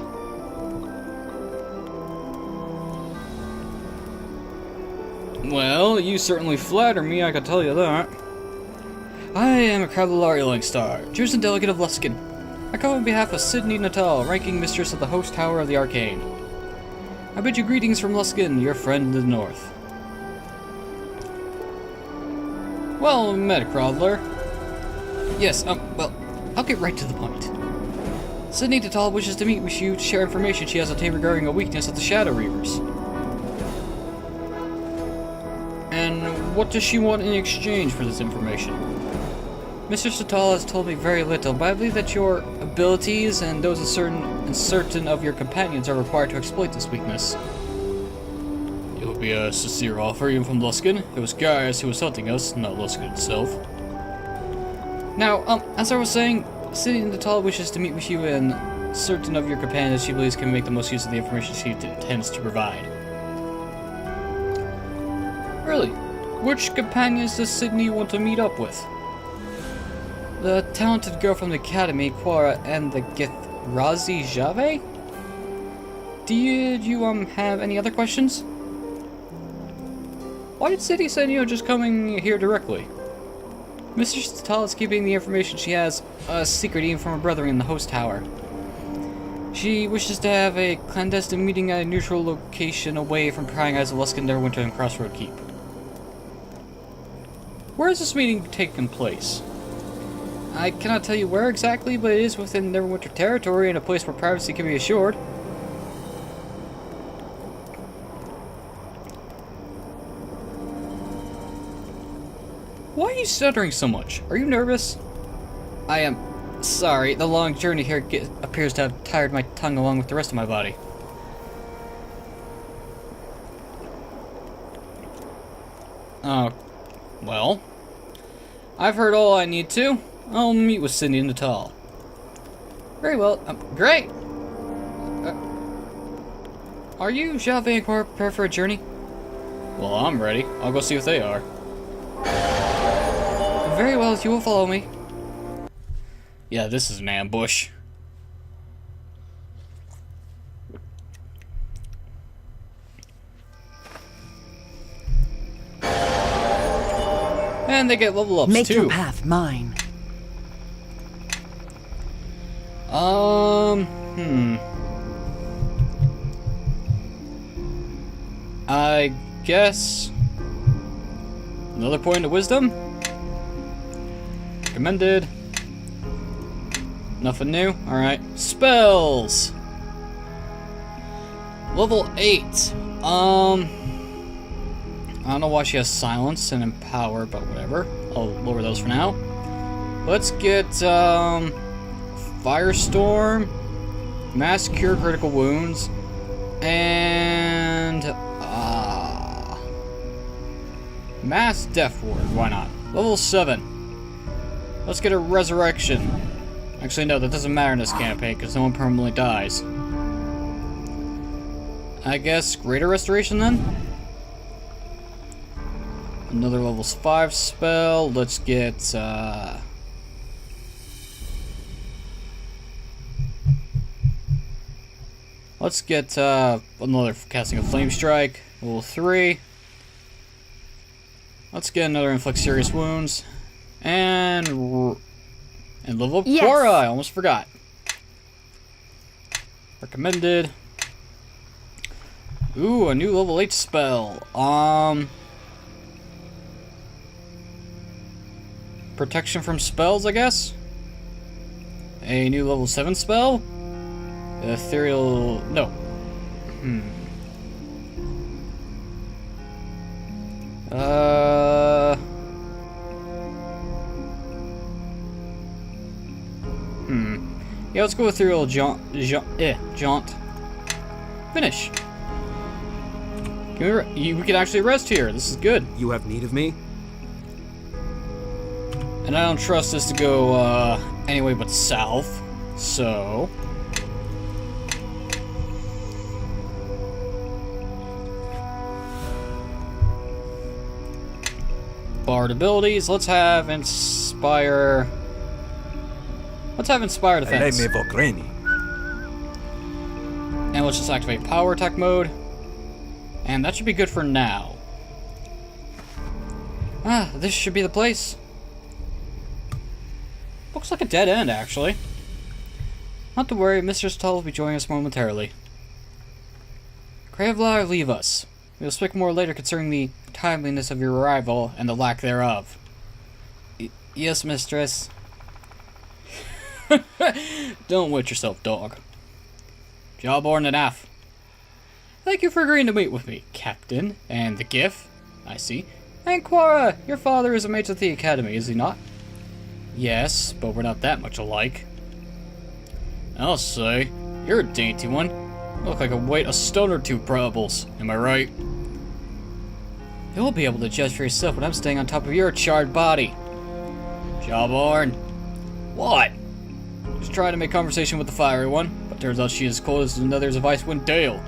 Well, you certainly flatter me, I can tell you that. I am a Cavalier Star, chosen delegate of Luskin. I come on behalf of Sydney Natal, ranking mistress of the Host Tower of the Arcane. I bid you greetings from Luskin, your friend in the north. Well met, Crawdler. Yes, well, I'll get right to the point. Sydney Natal wishes to meet with you to share information she has obtained regarding a weakness of the Shadow Reavers. And what does she want in exchange for this information? Mr. Natal has told me very little, but I believe that your abilities and those of certain of your companions are required to exploit this weakness. It will be a sincere offer, even from Luskin. It was Gaius who was hunting us, not Luskin itself. Now, as I was saying, Sydney Natal wishes to meet with you and certain of your companions she believes can make the most use of the information she intends to provide. Really? Which companions does Sydney want to meet up with? The talented girl from the academy, Quora, and the Githrazi Jave? Did you have any other questions? Why did Sydney send you just coming here directly? Mr. Natal is keeping the information she has a secret even from her brother in the Host Tower. She wishes to have a clandestine meeting at a neutral location away from prying eyes of Luskin, Neverwinter, and Crossroad Keep. Where is this meeting taking place? I cannot tell you where exactly, but it is within Neverwinter territory and a place where privacy can be assured. Why are you stuttering so much? Are you nervous? I am sorry. The long journey here appears to have tired my tongue along with the rest of my body. Oh, well. I've heard all I need to. I'll meet with Sydney Natal. Very well. Great! Are you, Jave and Cora, prepared for a journey? Well, I'm ready. I'll go see if they are. Very well, you will follow me. Yeah, this is an ambush. And they get level ups too. Make your path mine. I guess another point of wisdom. Recommended. Nothing new. All right. Spells. Level 8. I don't know why she has silence and empower, but whatever. I'll lower those for now. Let's get Firestorm, Mass Cure Critical Wounds, and Mass Death Ward. Why not? Level 7. Let's get a Resurrection. Actually, no, that doesn't matter in this campaign because no one permanently dies. I guess Greater Restoration then? Another level 5 spell. Let's get another casting of Flame Strike, level 3. Let's get another Inflict Serious Wounds. And level up Quora, I almost forgot. Recommended. Ooh, a new level 8 spell. Protection from spells, I guess? A new level 7 spell? Ethereal... no. Yeah, let's go with Ethereal Jaunt. Finish. We can actually rest here. This is good. You have need of me? And I don't trust this to go any way but south. So... Bard abilities. Let's have Inspire... Let's have Inspire Defense. And let's just activate Power Attack mode. And that should be good for now. Ah, this should be the place. Looks like a dead end, actually. Not to worry, Mr. Tull will be joining us momentarily. Kravlar, leave us. We'll speak more later concerning the timeliness of your arrival and the lack thereof. Yes, mistress. Don't wet yourself, dog. Jawborn and Af. Thank you for agreeing to meet with me, Captain. And the gift, I see. And Quora, your father is a mate at the Academy, is he not? Yes, but we're not that much alike. I'll say, you're a dainty one. You look like a stone or two, probables. Am I right? You'll be able to judge for yourself when I'm staying on top of your charred body. Jawborn. What? Just trying to make conversation with the fiery one, but turns out she is cold as the nethers of Icewind Dale.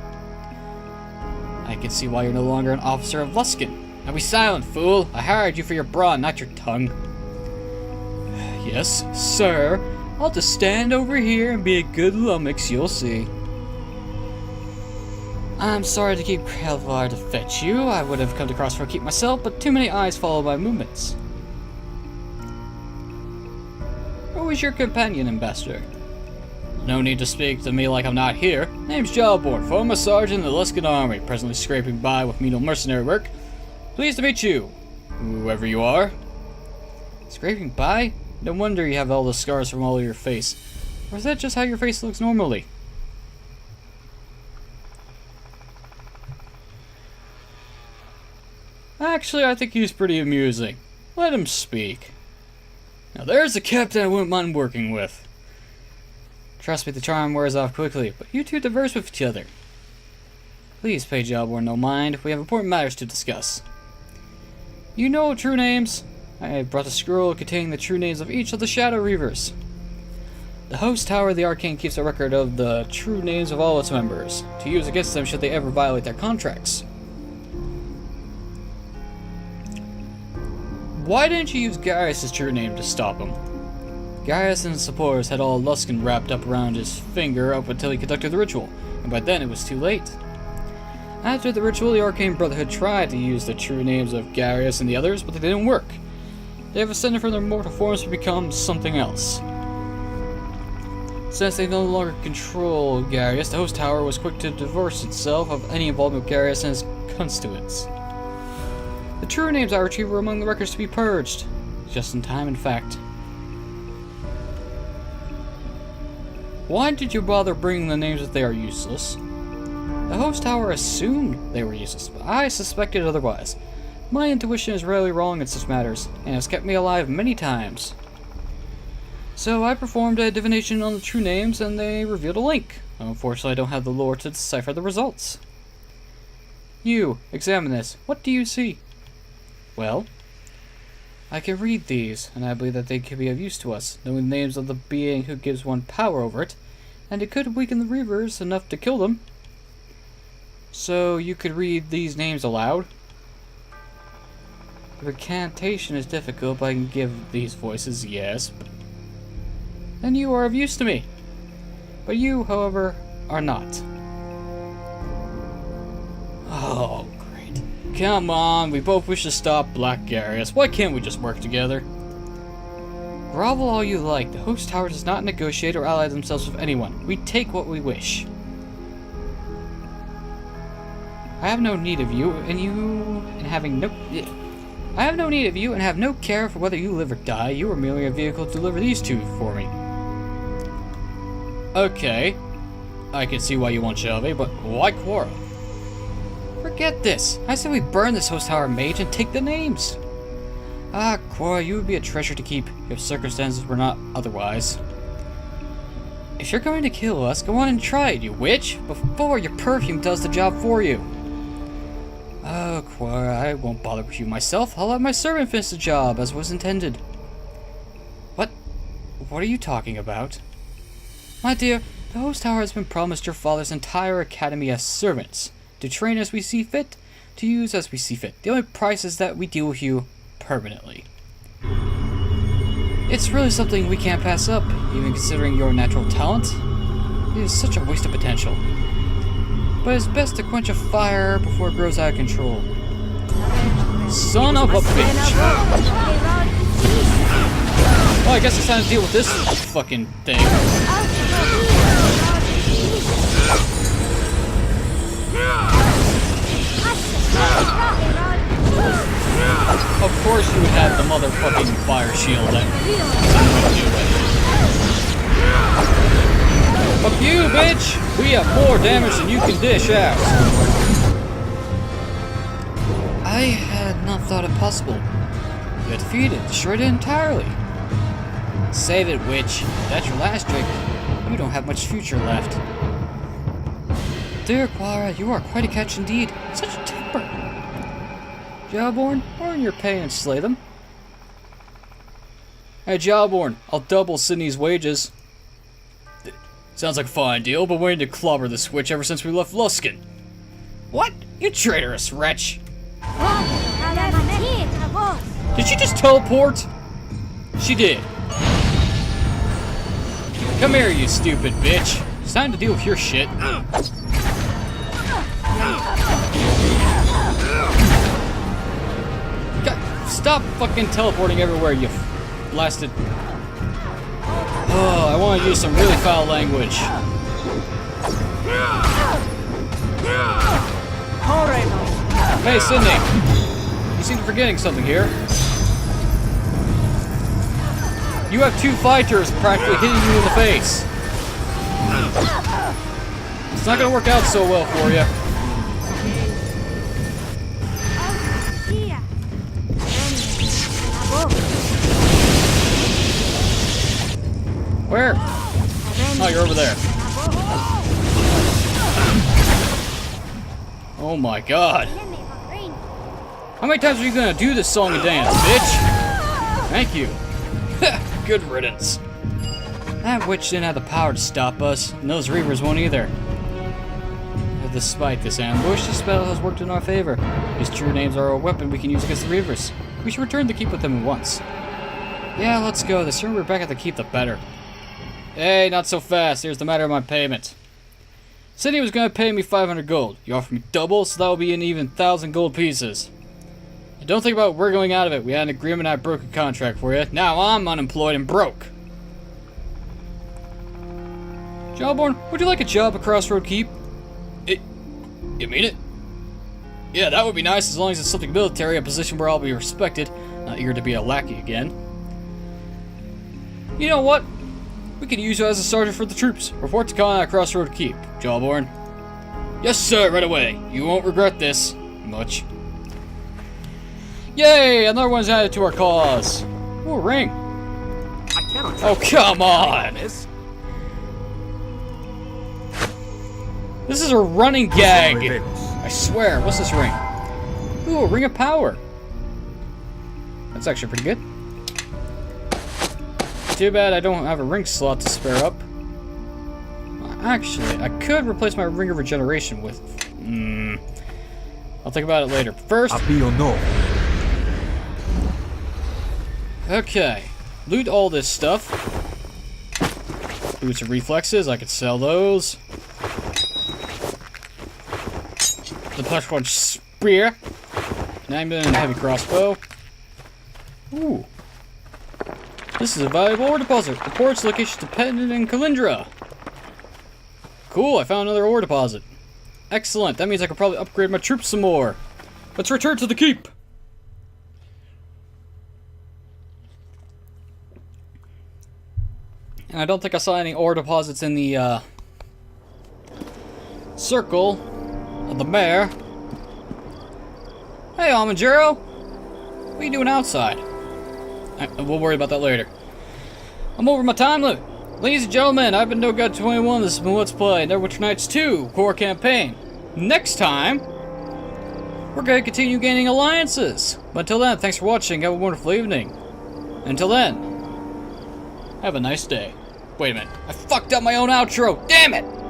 I can see why you're no longer an officer of Luskan. Now be silent, fool. I hired you for your brawn, not your tongue. Yes, sir. I'll just stand over here and be a good lummox, you'll see. I'm sorry to keep Kravlar to fetch you. I would have come to Crossroad keep myself, but too many eyes follow my movements. Who is your companion, Ambassador? No need to speak to me like I'm not here. Name's Jawborn, former sergeant in the Luskan army, presently scraping by with menial mercenary work. Pleased to meet you, whoever you are. Scraping by? No wonder you have all the scars from all over your face. Or is that just how your face looks normally? Actually, I think he's pretty amusing. Let him speak. Now there's a captain I wouldn't mind working with. Trust me, the charm wears off quickly, but you two diverse with each other. Please pay Jawborn no mind. We have important matters to discuss. You know true names? I brought a scroll containing the true names of each of the Shadow Reavers. The host tower of the Arcane keeps a record of the true names of all its members, to use against them should they ever violate their contracts. Why didn't you use Gaius' true name to stop him? Gaius and his supporters had all Luskan wrapped up around his finger up until he conducted the ritual, and by then it was too late. After the ritual, the Arcane Brotherhood tried to use the true names of Gaius and the others, but they didn't work. They have ascended from their mortal forms to become something else. Since they no longer control Gaius, the host tower was quick to divorce itself of any involvement with Gaius and his constituents. The true names I retrieved were among the records to be purged. Just in time, in fact. Why did you bother bringing the names if they are useless? The host tower assumed they were useless, but I suspected otherwise. My intuition is rarely wrong in such matters, and has kept me alive many times. So I performed a divination on the true names, and they revealed a link. Unfortunately, I don't have the lore to decipher the results. You, examine this. What do you see? Well, I can read these, and I believe that they could be of use to us, knowing the names of the being who gives one power over it, and it could weaken the Reavers enough to kill them. So you could read these names aloud? The recantation is difficult, but I can give these voices, yes. Then you are of use to me. But you, however, are not. Oh, great. Come on, we both wish to stop Black Garius. Why can't we just work together? Grovel all you like. The host tower does not negotiate or ally themselves with anyone. We take what we wish. I have no need of you, and I have no need of you and have no care for whether you live or die. You are merely a vehicle to deliver these two for me. Okay. I can see why you want Shelby, but why Quora? Forget this. I say we burn this host tower mage and take the names. Ah, Quora, you would be a treasure to keep if circumstances were not otherwise. If you're going to kill us, go on and try it, you witch, before your perfume does the job for you. Oh, Quora, I won't bother with you myself. I'll let my servant finish the job as was intended. What? What are you talking about? My dear, the host tower has been promised your father's entire academy as servants, to train as we see fit, to use as we see fit. The only price is that we deal with you permanently. It's really something we can't pass up, even considering your natural talent. It is such a waste of potential. But it's best to quench a fire before it grows out of control. Son of a bitch! Well, I guess it's time to deal with this fucking thing. Of course you would have the motherfucking fire shield that Fuck you, bitch! We have more damage than you can dish out. I had not thought it possible. You had defeated, destroyed it entirely. Save it, witch. If that's your last trick, you don't have much future left. Dear Clara, you are quite a catch indeed. Such a temper. Jawborn, earn your pay and slay them. Hey, Jawborn, I'll double Sydney's wages. Sounds like a fine deal, but waiting to clobber the switch ever since we left Luskin. What? You traitorous wretch. Did she just teleport? She did. Come here, you stupid bitch. It's time to deal with your shit. God, stop fucking teleporting everywhere, you blasted. Oh, I want to use some really foul language. Hey, Sydney. You seem to be forgetting something here. You have two fighters practically hitting you in the face. It's not gonna work out so well for you. Where? Oh, you're over there. Oh my god. How many times are you gonna do this song and dance, bitch? Thank you. Good riddance. That witch didn't have the power to stop us, and those reavers won't either. But despite this ambush, the spell has worked in our favor. His true names are a weapon we can use against the reavers. We should return to keep with them at once. Yeah, let's go. The sooner we're back at the keep, the better. Hey, not so fast. Here's the matter of my payment. Sydney was going to pay me 500 gold. You offered me double, so that will be an even 1,000 gold pieces. And don't think about we're going out of it. We had an agreement, I broke a contract for you. Now I'm unemployed and broke. Jawborn, would you like a job at Crossroad Keep? You mean it? Yeah, that would be nice as long as it's something military, a position where I'll be respected. Not eager to be a lackey again. You know what? We can use you as a sergeant for the troops. Report to Khan at Crossroad Keep, Jawborn. Yes, sir, right away. You won't regret this. Much. Yay! Another one's added to our cause. Ooh, a ring. I cannot. Oh, come on! This is a running gag. I swear. What's this ring? Ooh, a ring of power. That's actually pretty good. Too bad I don't have a ring slot to spare up. Actually, I could replace my ring of regeneration with... I'll think about it later. First... Okay. Loot all this stuff. Boots and reflexes, I could sell those. The plus one spear. 9 million heavy crossbow. Ooh. This is a valuable ore deposit. Reports location dependent in Kalindra. Cool, I found another ore deposit. Excellent, that means I can probably upgrade my troops some more. Let's return to the keep. And I don't think I saw any ore deposits in the circle of the mayor. Hey, Almanjaro. What are you doing outside? We'll worry about that later. I'm over my time limit. Ladies and gentlemen, I've been No God 21. This has been Let's Play Neverwinter Nights 2 Core Campaign. Next time, we're going to continue gaining alliances. But until then, thanks for watching. Have a wonderful evening. Until then, have a nice day. Wait a minute. I fucked up my own outro. Damn it!